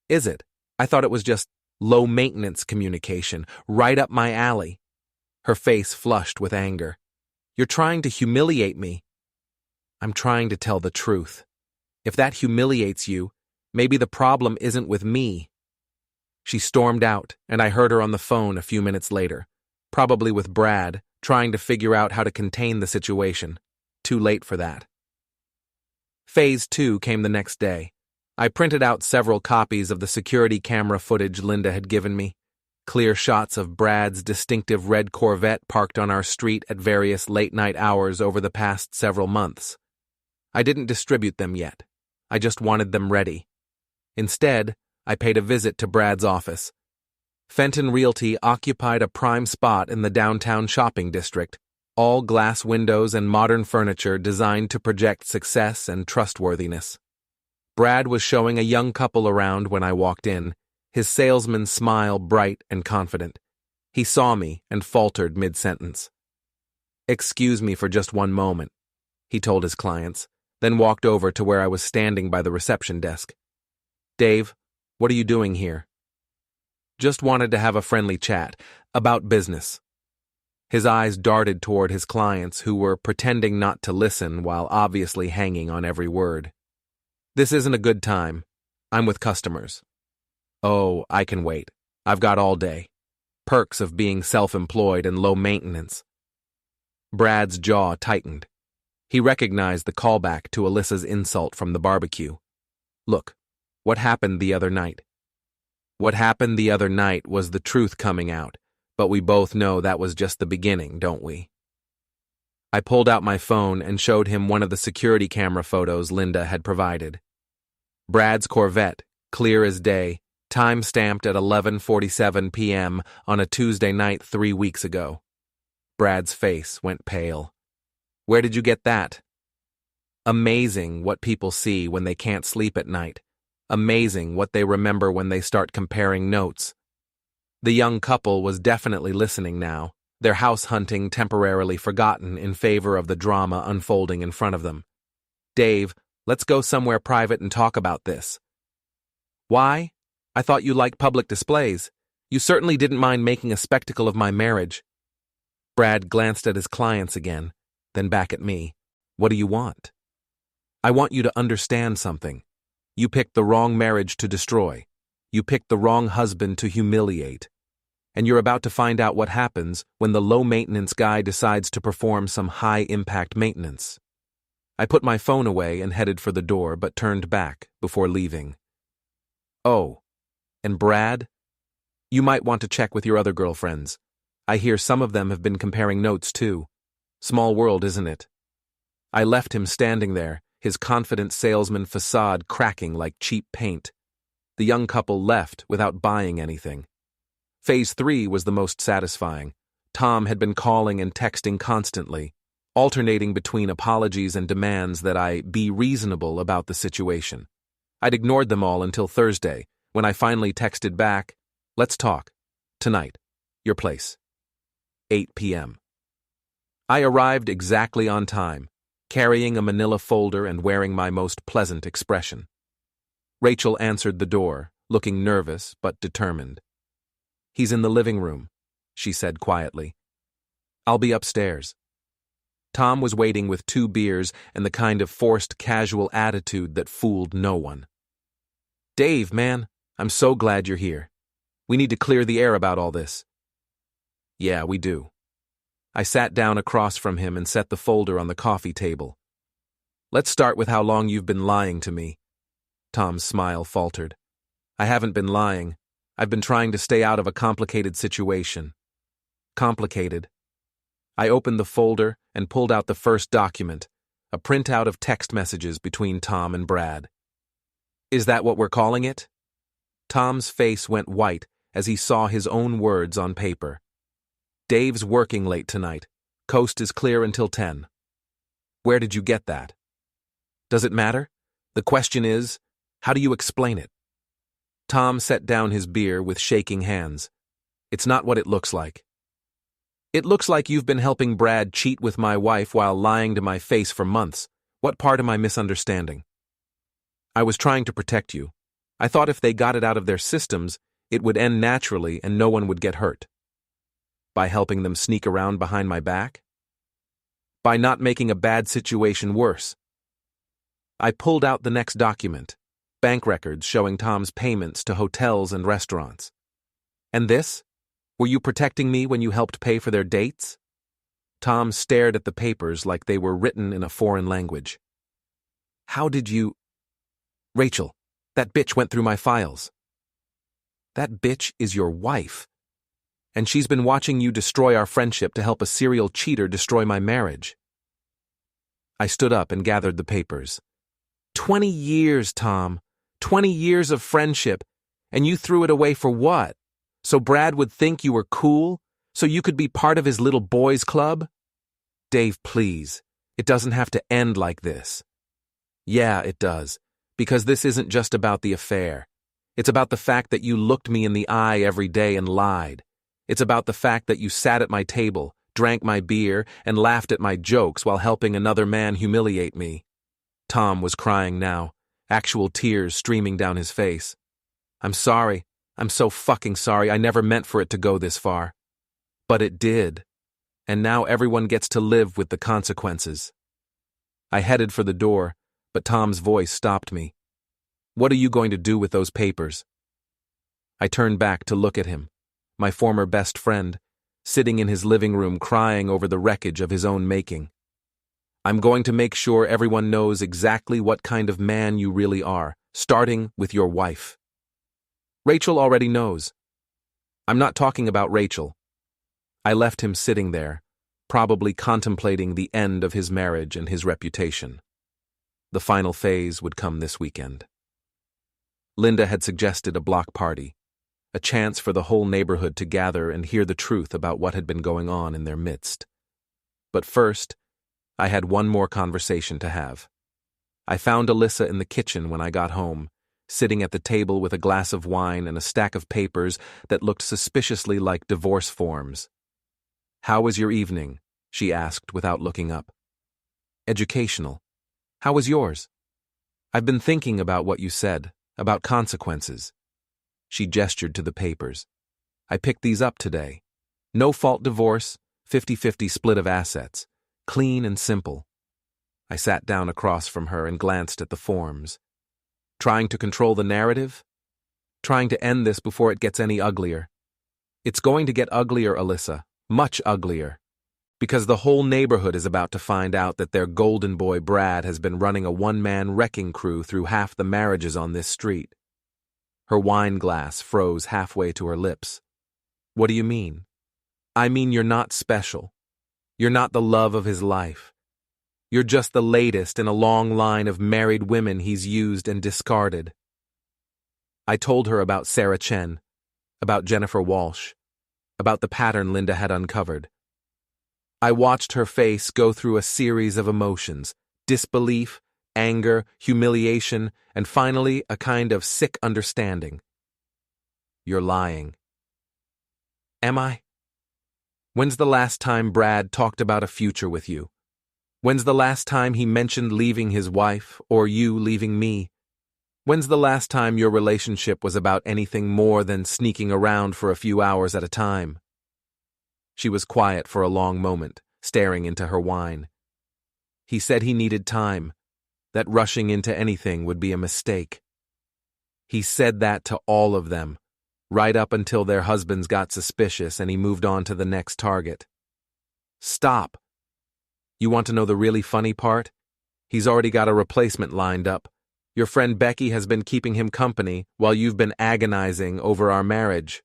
Speaker 1: "Is it? I thought it was just low-maintenance communication, right up my alley." Her face flushed with anger. "You're trying to humiliate me." "I'm trying to tell the truth. If that humiliates you, maybe the problem isn't with me." She stormed out, and I heard her on the phone a few minutes later, probably with Brad, trying to figure out how to contain the situation. Too late for that. Phase 2 came the next day. I printed out several copies of the security camera footage Linda had given me. Clear shots of Brad's distinctive red Corvette parked on our street at various late-night hours over the past several months. I didn't distribute them yet. I just wanted them ready. Instead, I paid a visit to Brad's office. Fenton Realty occupied a prime spot in the downtown shopping district, all glass windows and modern furniture designed to project success and trustworthiness. Brad was showing a young couple around when I walked in, his salesman's smile bright and confident. He saw me and faltered mid-sentence. "Excuse me for just one moment," he told his clients, then walked over to where I was standing by the reception desk. "Dave, what are you doing here?" "Just wanted to have a friendly chat about business." His eyes darted toward his clients who were pretending not to listen while obviously hanging on every word. "This isn't a good time. I'm with customers." "Oh, I can wait. I've got all day. Perks of being self-employed and low maintenance." Brad's jaw tightened. He recognized the callback to Alyssa's insult from the barbecue. "Look, what happened the other night?" What happened the other night was the truth coming out, but we both know that was just the beginning, don't we? I pulled out my phone and showed him one of the security camera photos Linda had provided. Brad's Corvette, clear as day, time-stamped at 11:47 p.m. on a Tuesday night 3 weeks ago. Brad's face went pale. "Where did you get that?" Amazing what people see when they can't sleep at night. Amazing what they remember when they start comparing notes. The young couple was definitely listening now, their house hunting temporarily forgotten in favor of the drama unfolding in front of them. "Dave, let's go somewhere private and talk about this." "Why? I thought you liked public displays. You certainly didn't mind making a spectacle of my marriage." Brad glanced at his clients again, then back at me. "What do you want?" "I want you to understand something. You picked the wrong marriage to destroy. You picked the wrong husband to humiliate. And you're about to find out what happens when the low-maintenance guy decides to perform some high-impact maintenance." I put my phone away and headed for the door, but turned back before leaving. "Oh, and Brad? You might want to check with your other girlfriends. I hear some of them have been comparing notes too. Small world, isn't it?" I left him standing there, his confident salesman facade cracking like cheap paint. The young couple left without buying anything. Phase 3 was the most satisfying. Tom had been calling and texting constantly, alternating between apologies and demands that I be reasonable about the situation. I'd ignored them all until Thursday, when I finally texted back, "Let's talk. Tonight. Your place. 8 p.m. I arrived exactly on time, carrying a manila folder and wearing my most pleasant expression. Rachel answered the door, looking nervous but determined. "He's in the living room," she said quietly. "I'll be upstairs." Tom was waiting with 2 beers and the kind of forced casual attitude that fooled no one. "Dave, man, I'm so glad you're here. We need to clear the air about all this." "Yeah, we do." I sat down across from him and set the folder on the coffee table. "Let's start with how long you've been lying to me." Tom's smile faltered. "I haven't been lying. I've been trying to stay out of a complicated situation." "Complicated?" I opened the folder and pulled out the first document, a printout of text messages between Tom and Brad. "Is that what we're calling it?" Tom's face went white as he saw his own words on paper. "Dave's working late tonight. Coast is clear until 10. Where did you get that?" "Does it matter? The question is, how do you explain it?" Tom set down his beer with shaking hands. It's not what it looks like. It looks like you've been helping Brad cheat with my wife while lying to my face for months. What part am I misunderstanding? I was trying to protect you. I thought if they got it out of their systems, it would end naturally and no one would get hurt. By helping them sneak around behind my back? By not making a bad situation worse. I pulled out the next document, bank records showing Tom's payments to hotels and restaurants. And this? Were you protecting me when you helped pay for their dates? Tom stared at the papers like they were written in a foreign language. How did you... Rachel, that bitch went through my files. That bitch is your wife. And she's been watching you destroy our friendship to help a serial cheater destroy my marriage. I stood up and gathered the papers. 20 years, Tom. 20 years of friendship. And you threw it away for what? So Brad would think you were cool? So you could be part of his little boys' club? Dave, please. It doesn't have to end like this. Yeah, it does. Because this isn't just about the affair. It's about the fact that you looked me in the eye every day and lied. It's about the fact that you sat at my table, drank my beer, and laughed at my jokes while helping another man humiliate me. Tom was crying now, actual tears streaming down his face. I'm sorry. I'm so fucking sorry. I never meant for it to go this far. But it did. And now everyone gets to live with the consequences. I headed for the door, but Tom's voice stopped me. What are you going to do with those papers? I turned back to look at him, my former best friend, sitting in his living room crying over the wreckage of his own making. I'm going to make sure everyone knows exactly what kind of man you really are, starting with your wife. Rachel already knows. I'm not talking about Rachel. I left him sitting there, probably contemplating the end of his marriage and his reputation. The final phase would come this weekend. Linda had suggested a block party, a chance for the whole neighborhood to gather and hear the truth about what had been going on in their midst. But first, I had one more conversation to have. I found Alyssa in the kitchen when I got home, sitting at the table with a glass of wine and a stack of papers that looked suspiciously like divorce forms. How was your evening? She asked without looking up. Educational. How was yours? I've been thinking about what you said, about consequences. She gestured to the papers. I picked these up today. No-fault divorce, 50-50 split of assets. Clean and simple. I sat down across from her and glanced at the forms. Trying to control the narrative? Trying to end this before it gets any uglier. It's going to get uglier, Alyssa. Much uglier. Because the whole neighborhood is about to find out that their golden boy Brad has been running a one-man wrecking crew through half the marriages on this street. Her wine glass froze halfway to her lips. What do you mean? I mean you're not special. You're not the love of his life. You're just the latest in a long line of married women he's used and discarded. I told her about Sarah Chen, about Jennifer Walsh, about the pattern Linda had uncovered. I watched her face go through a series of emotions, disbelief, anger, humiliation, and finally a kind of sick understanding. You're lying. Am I? When's the last time Brad talked about a future with you? When's the last time he mentioned leaving his wife, or you leaving me? When's the last time your relationship was about anything more than sneaking around for a few hours at a time? She was quiet for a long moment, staring into her wine. He said he needed time, that rushing into anything would be a mistake. He said that to all of them, right up until their husbands got suspicious and he moved on to the next target. Stop. You want to know the really funny part? He's already got a replacement lined up. Your friend Becky has been keeping him company while you've been agonizing over our marriage.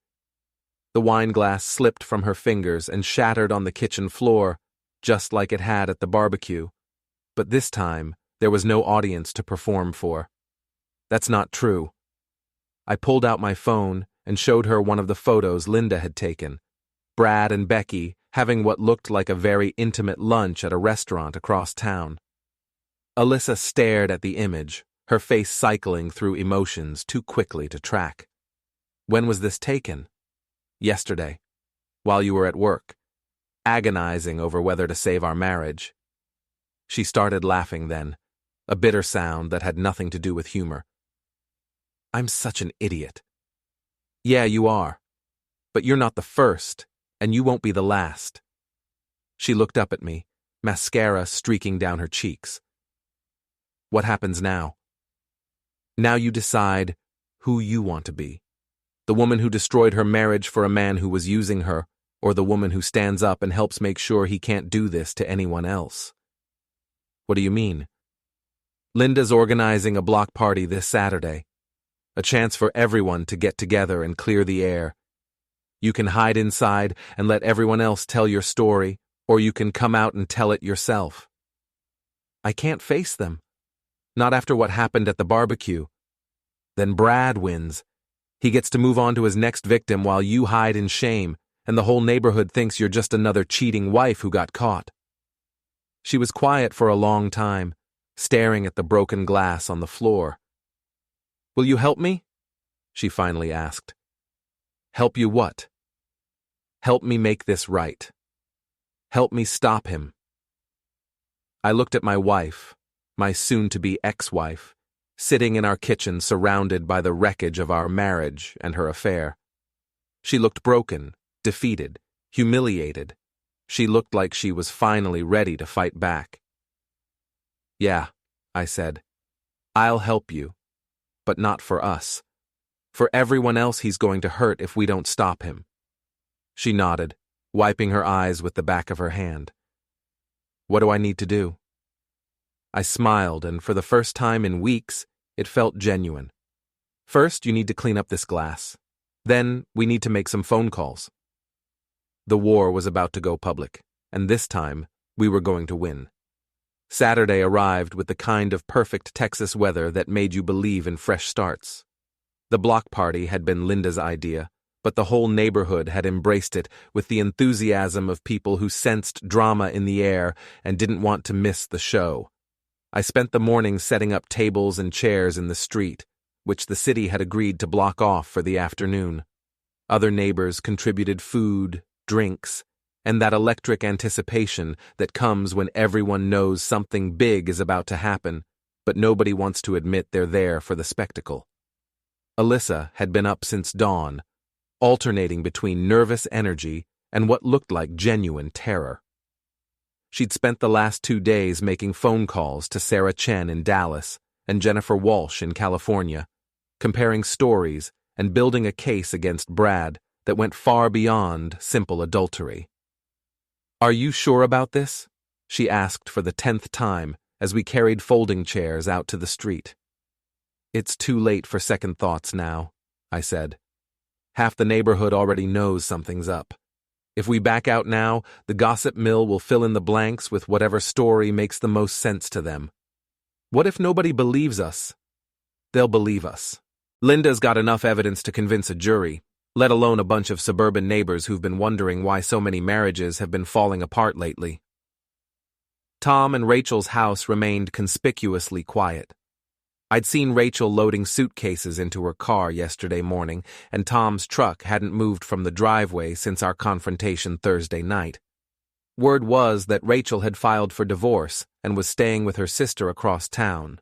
Speaker 1: The wine glass slipped from her fingers and shattered on the kitchen floor, just like it had at the barbecue. But this time, there was no audience to perform for. That's not true. I pulled out my phone and showed her one of the photos Linda had taken. Brad and Becky having what looked like a very intimate lunch at a restaurant across town. Alyssa stared at the image, her face cycling through emotions too quickly to track. When was this taken? Yesterday, while you were at work, agonizing over whether to save our marriage. She started laughing then, a bitter sound that had nothing to do with humor. I'm such an idiot. Yeah, you are. But you're not the first, and you won't be the last. She looked up at me, mascara streaking down her cheeks. What happens now? Now you decide who you want to be. The woman who destroyed her marriage for a man who was using her, or the woman who stands up and helps make sure he can't do this to anyone else. What do you mean? Linda's organizing a block party this Saturday. A chance for everyone to get together and clear the air. You can hide inside and let everyone else tell your story, or you can come out and tell it yourself. I can't face them. Not after what happened at the barbecue. Then Brad wins. He gets to move on to his next victim while you hide in shame, and the whole neighborhood thinks you're just another cheating wife who got caught. She was quiet for a long time, staring at the broken glass on the floor. Will you help me? She finally asked. Help you what? Help me make this right. Help me stop him. I looked at my wife, my soon-to-be ex-wife, sitting in our kitchen surrounded by the wreckage of our marriage and her affair. She looked broken, defeated, humiliated. She looked like she was finally ready to fight back. Yeah, I said. I'll help you. But not for us. For everyone else he's going to hurt if we don't stop him. She nodded, wiping her eyes with the back of her hand. What do I need to do? I smiled, and for the first time in weeks, it felt genuine. First, you need to clean up this glass. Then, we need to make some phone calls. The war was about to go public, and this time, we were going to win. Saturday arrived with the kind of perfect Texas weather that made you believe in fresh starts. The block party had been Linda's idea, but the whole neighborhood had embraced it with the enthusiasm of people who sensed drama in the air and didn't want to miss the show. I spent the morning setting up tables and chairs in the street, which the city had agreed to block off for the afternoon. Other neighbors contributed food, drinks, and that electric anticipation that comes when everyone knows something big is about to happen, but nobody wants to admit they're there for the spectacle. Alyssa had been up since dawn, alternating between nervous energy and what looked like genuine terror. She'd spent the last 2 days making phone calls to Sarah Chen in Dallas and Jennifer Walsh in California, comparing stories and building a case against Brad that went far beyond simple adultery. Are you sure about this? She asked for the 10th time as we carried folding chairs out to the street. It's too late for second thoughts now, I said. Half the neighborhood already knows something's up. If we back out now, the gossip mill will fill in the blanks with whatever story makes the most sense to them. What if nobody believes us? They'll believe us. Linda's got enough evidence to convince a jury, let alone a bunch of suburban neighbors who've been wondering why so many marriages have been falling apart lately. Tom and Rachel's house remained conspicuously quiet. I'd seen Rachel loading suitcases into her car yesterday morning, and Tom's truck hadn't moved from the driveway since our confrontation Thursday night. Word was that Rachel had filed for divorce and was staying with her sister across town.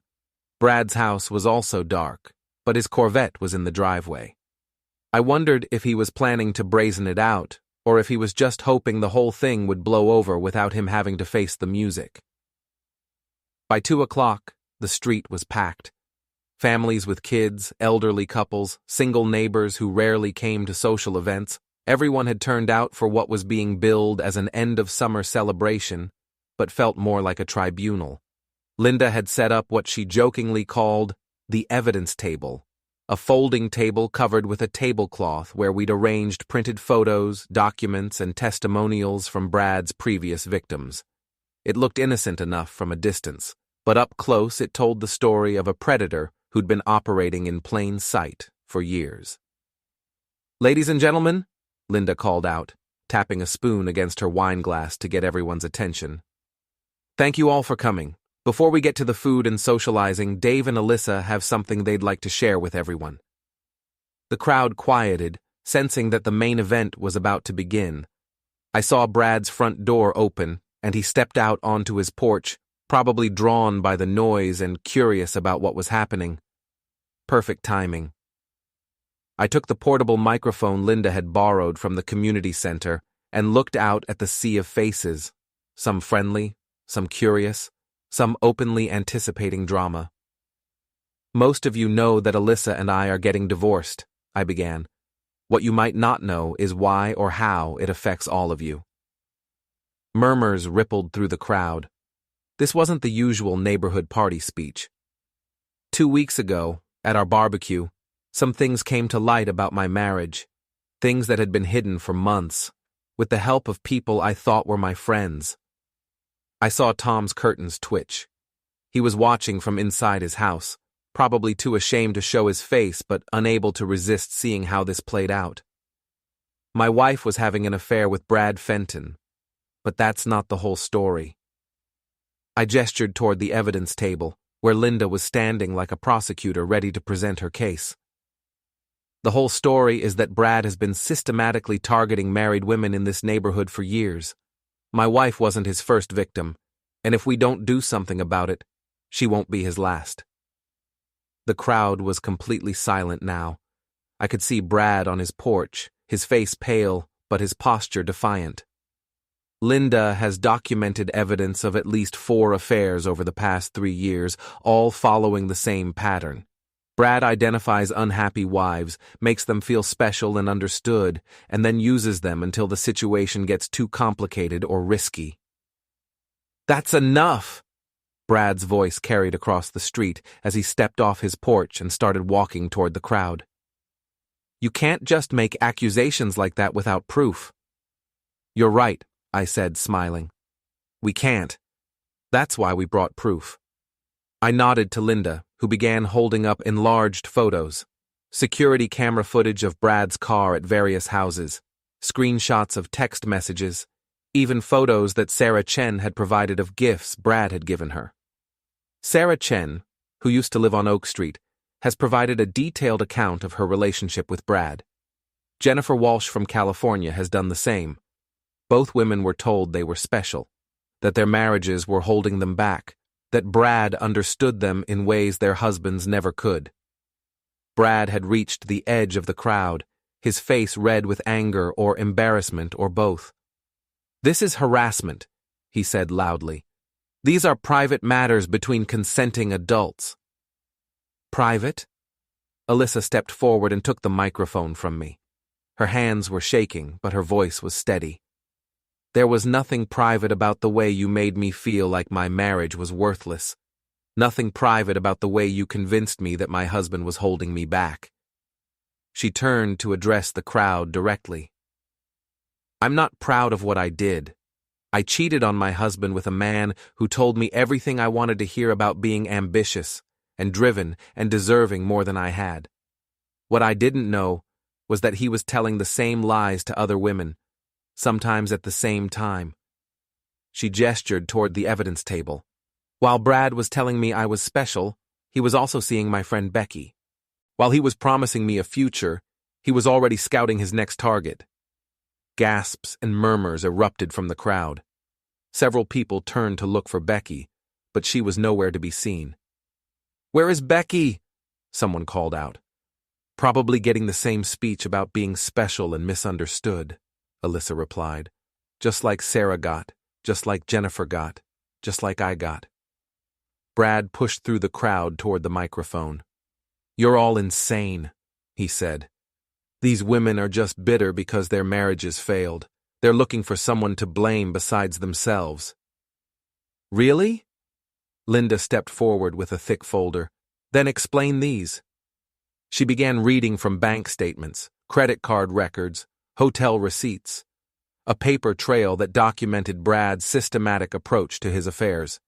Speaker 1: Brad's house was also dark, but his Corvette was in the driveway. I wondered if he was planning to brazen it out, or if he was just hoping the whole thing would blow over without him having to face the music. By 2 o'clock, the street was packed. Families with kids, elderly couples, single neighbors who rarely came to social events, everyone had turned out for what was being billed as an end-of-summer celebration, but felt more like a tribunal. Linda had set up what she jokingly called the evidence table, a folding table covered with a tablecloth where we'd arranged printed photos, documents, and testimonials from Brad's previous victims. It looked innocent enough from a distance, but up close it told the story of a predator who'd been operating in plain sight for years. Ladies and gentlemen, Linda called out, tapping a spoon against her wine glass to get everyone's attention. Thank you all for coming. Before we get to the food and socializing, Dave and Alyssa have something they'd like to share with everyone. The crowd quieted, sensing that the main event was about to begin. I saw Brad's front door open, and he stepped out onto his porch, probably drawn by the noise and curious about what was happening. Perfect timing. I took the portable microphone Linda had borrowed from the community center and looked out at the sea of faces, some friendly, some curious, some openly anticipating drama. "Most of you know that Alyssa and I are getting divorced," I began. "What you might not know is why or how it affects all of you." Murmurs rippled through the crowd. This wasn't the usual neighborhood party speech. 2 weeks ago, at our barbecue, some things came to light about my marriage, things that had been hidden for months, with the help of people I thought were my friends. I saw Tom's curtains twitch. He was watching from inside his house, probably too ashamed to show his face but unable to resist seeing how this played out. My wife was having an affair with Brad Fenton, but that's not the whole story. I gestured toward the evidence table, where Linda was standing like a prosecutor ready to present her case. The whole story is that Brad has been systematically targeting married women in this neighborhood for years. My wife wasn't his first victim, and if we don't do something about it, she won't be his last. The crowd was completely silent now. I could see Brad on his porch, his face pale, but his posture defiant. Linda has documented evidence of at least 4 affairs over the past 3 years, all following the same pattern. Brad identifies unhappy wives, makes them feel special and understood, and then uses them until the situation gets too complicated or risky. "That's enough!" Brad's voice carried across the street as he stepped off his porch and started walking toward the crowd. "You can't just make accusations like that without proof." "You're right," I said, smiling. "We can't. That's why we brought proof." I nodded to Linda, who began holding up enlarged photos, security camera footage of Brad's car at various houses, screenshots of text messages, even photos that Sarah Chen had provided of gifts Brad had given her. Sarah Chen, who used to live on Oak Street, has provided a detailed account of her relationship with Brad. Jennifer Walsh from California has done the same. Both women were told they were special, that their marriages were holding them back, that Brad understood them in ways their husbands never could. Brad had reached the edge of the crowd, his face red with anger or embarrassment or both. "This is harassment," he said loudly. "These are private matters between consenting adults." "Private?" Alyssa stepped forward and took the microphone from me. Her hands were shaking, but her voice was steady. "There was nothing private about the way you made me feel like my marriage was worthless. Nothing private about the way you convinced me that my husband was holding me back." She turned to address the crowd directly. "I'm not proud of what I did. I cheated on my husband with a man who told me everything I wanted to hear about being ambitious and driven and deserving more than I had. What I didn't know was that he was telling the same lies to other women, sometimes at the same time." She gestured toward the evidence table. "While Brad was telling me I was special, he was also seeing my friend Becky. While he was promising me a future, he was already scouting his next target." Gasps and murmurs erupted from the crowd. Several people turned to look for Becky, but she was nowhere to be seen. "Where is Becky?" someone called out. "Probably getting the same speech about being special and misunderstood," Alyssa replied. "Just like Sarah got, just like Jennifer got, just like I got." Brad pushed through the crowd toward the microphone. "You're all insane," he said. "These women are just bitter because their marriages failed. They're looking for someone to blame besides themselves." "Really?" Linda stepped forward with a thick folder. "Then explain these." She began reading from bank statements, credit card records, hotel receipts, a paper trail that documented Brad's systematic approach to his affairs.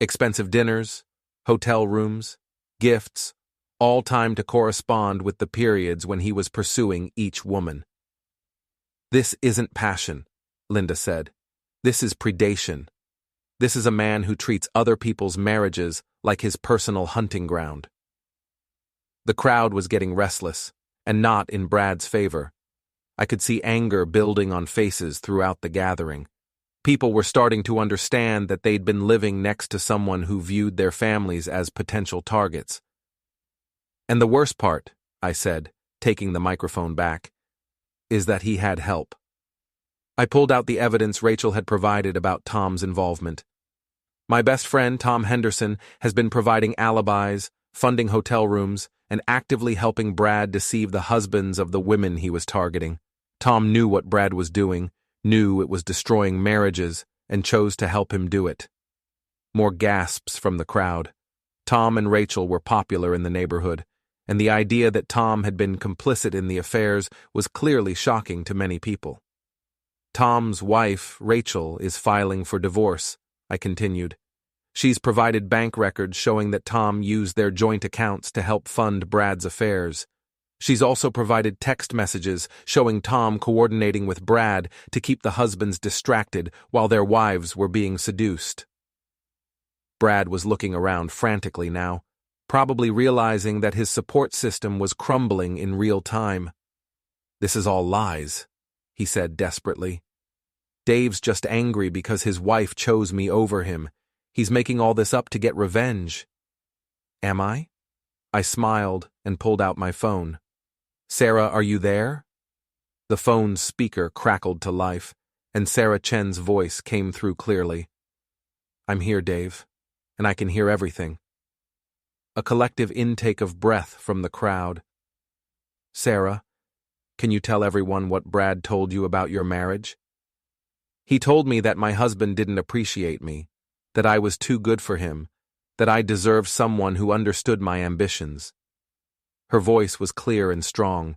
Speaker 1: Expensive dinners, hotel rooms, gifts, all timed to correspond with the periods when he was pursuing each woman. "This isn't passion," Linda said. "This is predation. This is a man who treats other people's marriages like his personal hunting ground." The crowd was getting restless, and not in Brad's favor. I could see anger building on faces throughout the gathering. People were starting to understand that they'd been living next to someone who viewed their families as potential targets. And the worst part, I said, taking the microphone back, is that he had help. I pulled out the evidence Rachel had provided about Tom's involvement. My best friend, Tom Henderson, has been providing alibis, funding hotel rooms, and actively helping Brad deceive the husbands of the women he was targeting. Tom knew what Brad was doing, knew it was destroying marriages, and chose to help him do it. More gasps from the crowd. Tom and Rachel were popular in the neighborhood, and the idea that Tom had been complicit in the affairs was clearly shocking to many people. Tom's wife, Rachel, is filing for divorce, I continued. She's provided bank records showing that Tom used their joint accounts to help fund Brad's affairs. She's also provided text messages showing Tom coordinating with Brad to keep the husbands distracted while their wives were being seduced. Brad was looking around frantically now, probably realizing that his support system was crumbling in real time. "This is all lies," he said desperately. "Dave's just angry because his wife chose me over him. He's making all this up to get revenge." "Am I?" I smiled and pulled out my phone. "Sarah, are you there?" The phone's speaker crackled to life, and Sarah Chen's voice came through clearly. "I'm here, Dave, and I can hear everything." A collective intake of breath from the crowd. "Sarah, can you tell everyone what Brad told you about your marriage?" "He told me that my husband didn't appreciate me, that I was too good for him, that I deserved someone who understood my ambitions." Her voice was clear and strong.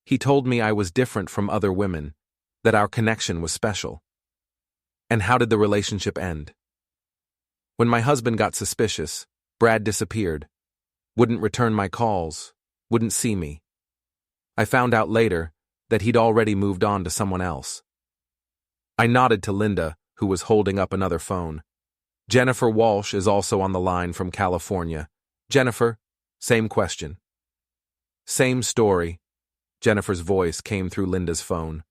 Speaker 1: "He told me I was different from other women, that our connection was special." "And how did the relationship end?" "When my husband got suspicious, Brad disappeared, wouldn't return my calls, wouldn't see me. I found out later that he'd already moved on to someone else." I nodded to Linda, who was holding up another phone. "Jennifer Walsh is also on the line from California. Jennifer, same question." "Same story," Jennifer's voice came through Linda's phone.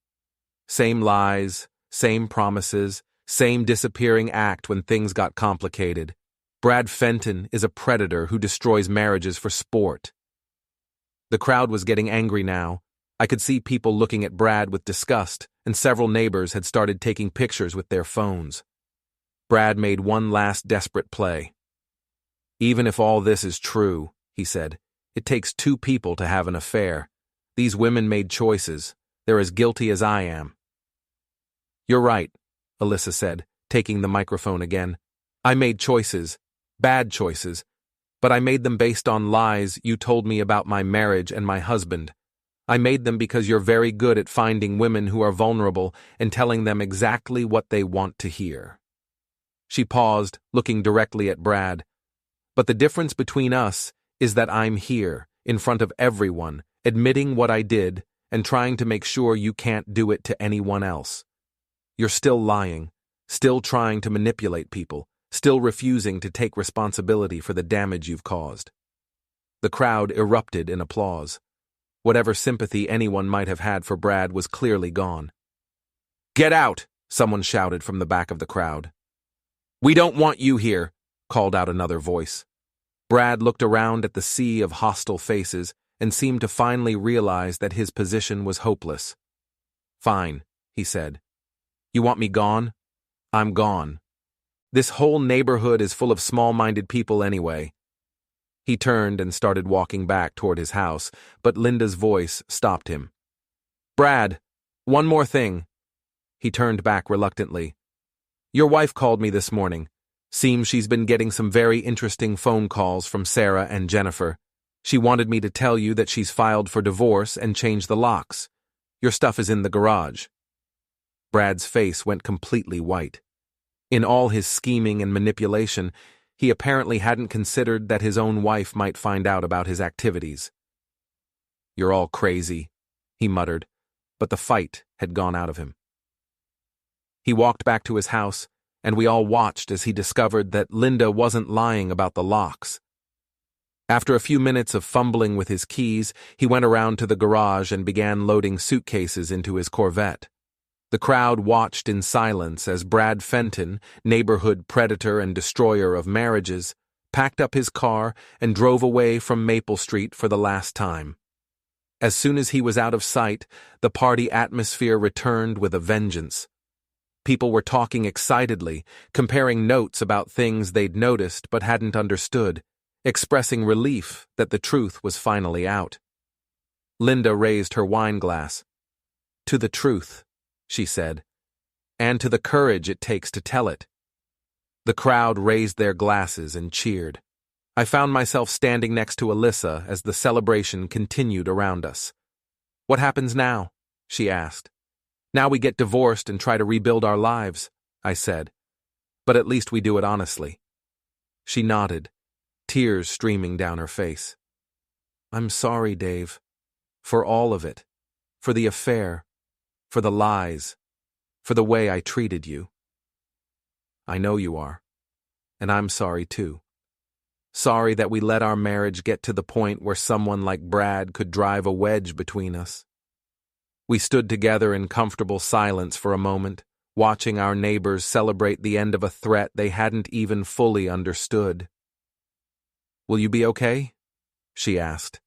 Speaker 1: "Same lies, same promises, same disappearing act when things got complicated. Brad Fenton is a predator who destroys marriages for sport." The crowd was getting angry now. I could see people looking at Brad with disgust, and several neighbors had started taking pictures with their phones. Brad made one last desperate play. "Even if all this is true," he said, "it takes two people to have an affair. These women made choices. They're as guilty as I am." "You're right," Alyssa said, taking the microphone again. "I made choices, bad choices, but I made them based on lies you told me about my marriage and my husband. I made them because you're very good at finding women who are vulnerable and telling them exactly what they want to hear." She paused, looking directly at Brad. "But the difference between us is that I'm here, in front of everyone, admitting what I did and trying to make sure you can't do it to anyone else. You're still lying, still trying to manipulate people, still refusing to take responsibility for the damage you've caused." The crowd erupted in applause. Whatever sympathy anyone might have had for Brad was clearly gone. "Get out!" someone shouted from the back of the crowd. "We don't want you here," called out another voice. Brad looked around at the sea of hostile faces and seemed to finally realize that his position was hopeless. "Fine," he said. "You want me gone? I'm gone. This whole neighborhood is full of small-minded people anyway." He turned and started walking back toward his house, but Linda's voice stopped him. "Brad, one more thing." He turned back reluctantly. "Your wife called me this morning. Seems she's been getting some very interesting phone calls from Sarah and Jennifer. She wanted me to tell you that she's filed for divorce and changed the locks. Your stuff is in the garage." Brad's face went completely white. In all his scheming and manipulation, he apparently hadn't considered that his own wife might find out about his activities. "You're all crazy," he muttered, but the fight had gone out of him. He walked back to his house, and we all watched as he discovered that Linda wasn't lying about the locks. After a few minutes of fumbling with his keys, he went around to the garage and began loading suitcases into his Corvette. The crowd watched in silence as Brad Fenton, neighborhood predator and destroyer of marriages, packed up his car and drove away from Maple Street for the last time. As soon as he was out of sight, the party atmosphere returned with a vengeance. People were talking excitedly, comparing notes about things they'd noticed but hadn't understood, expressing relief that the truth was finally out. Linda raised her wine glass. "To the truth," she said, "and to the courage it takes to tell it." The crowd raised their glasses and cheered. I found myself standing next to Alyssa as the celebration continued around us. "What happens now?" she asked. "Now we get divorced and try to rebuild our lives," I said. "But at least we do it honestly." She nodded, tears streaming down her face. "I'm sorry, Dave. For all of it. For the affair. For the lies. For the way I treated you." "I know you are. And I'm sorry too. Sorry that we let our marriage get to the point where someone like Brad could drive a wedge between us." We stood together in comfortable silence for a moment, watching our neighbors celebrate the end of a threat they hadn't even fully understood. "Will you be okay?" she asked.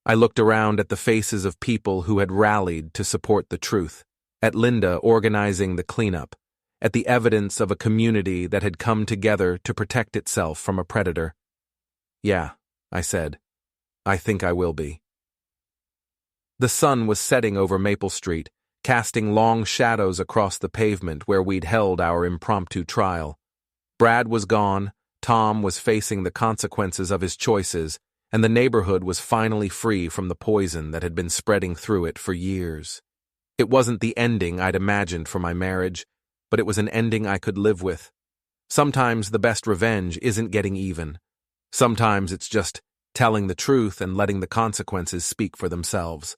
Speaker 1: I looked around at the faces of people who had rallied to support the truth, at Linda organizing the cleanup, at the evidence of a community that had come together to protect itself from a predator. "Yeah," I said. "I think I will be." The sun was setting over Maple Street, casting long shadows across the pavement where we'd held our impromptu trial. Brad was gone, Tom was facing the consequences of his choices, and the neighborhood was finally free from the poison that had been spreading through it for years. It wasn't the ending I'd imagined for my marriage, but it was an ending I could live with. Sometimes the best revenge isn't getting even. Sometimes it's just telling the truth and letting the consequences speak for themselves.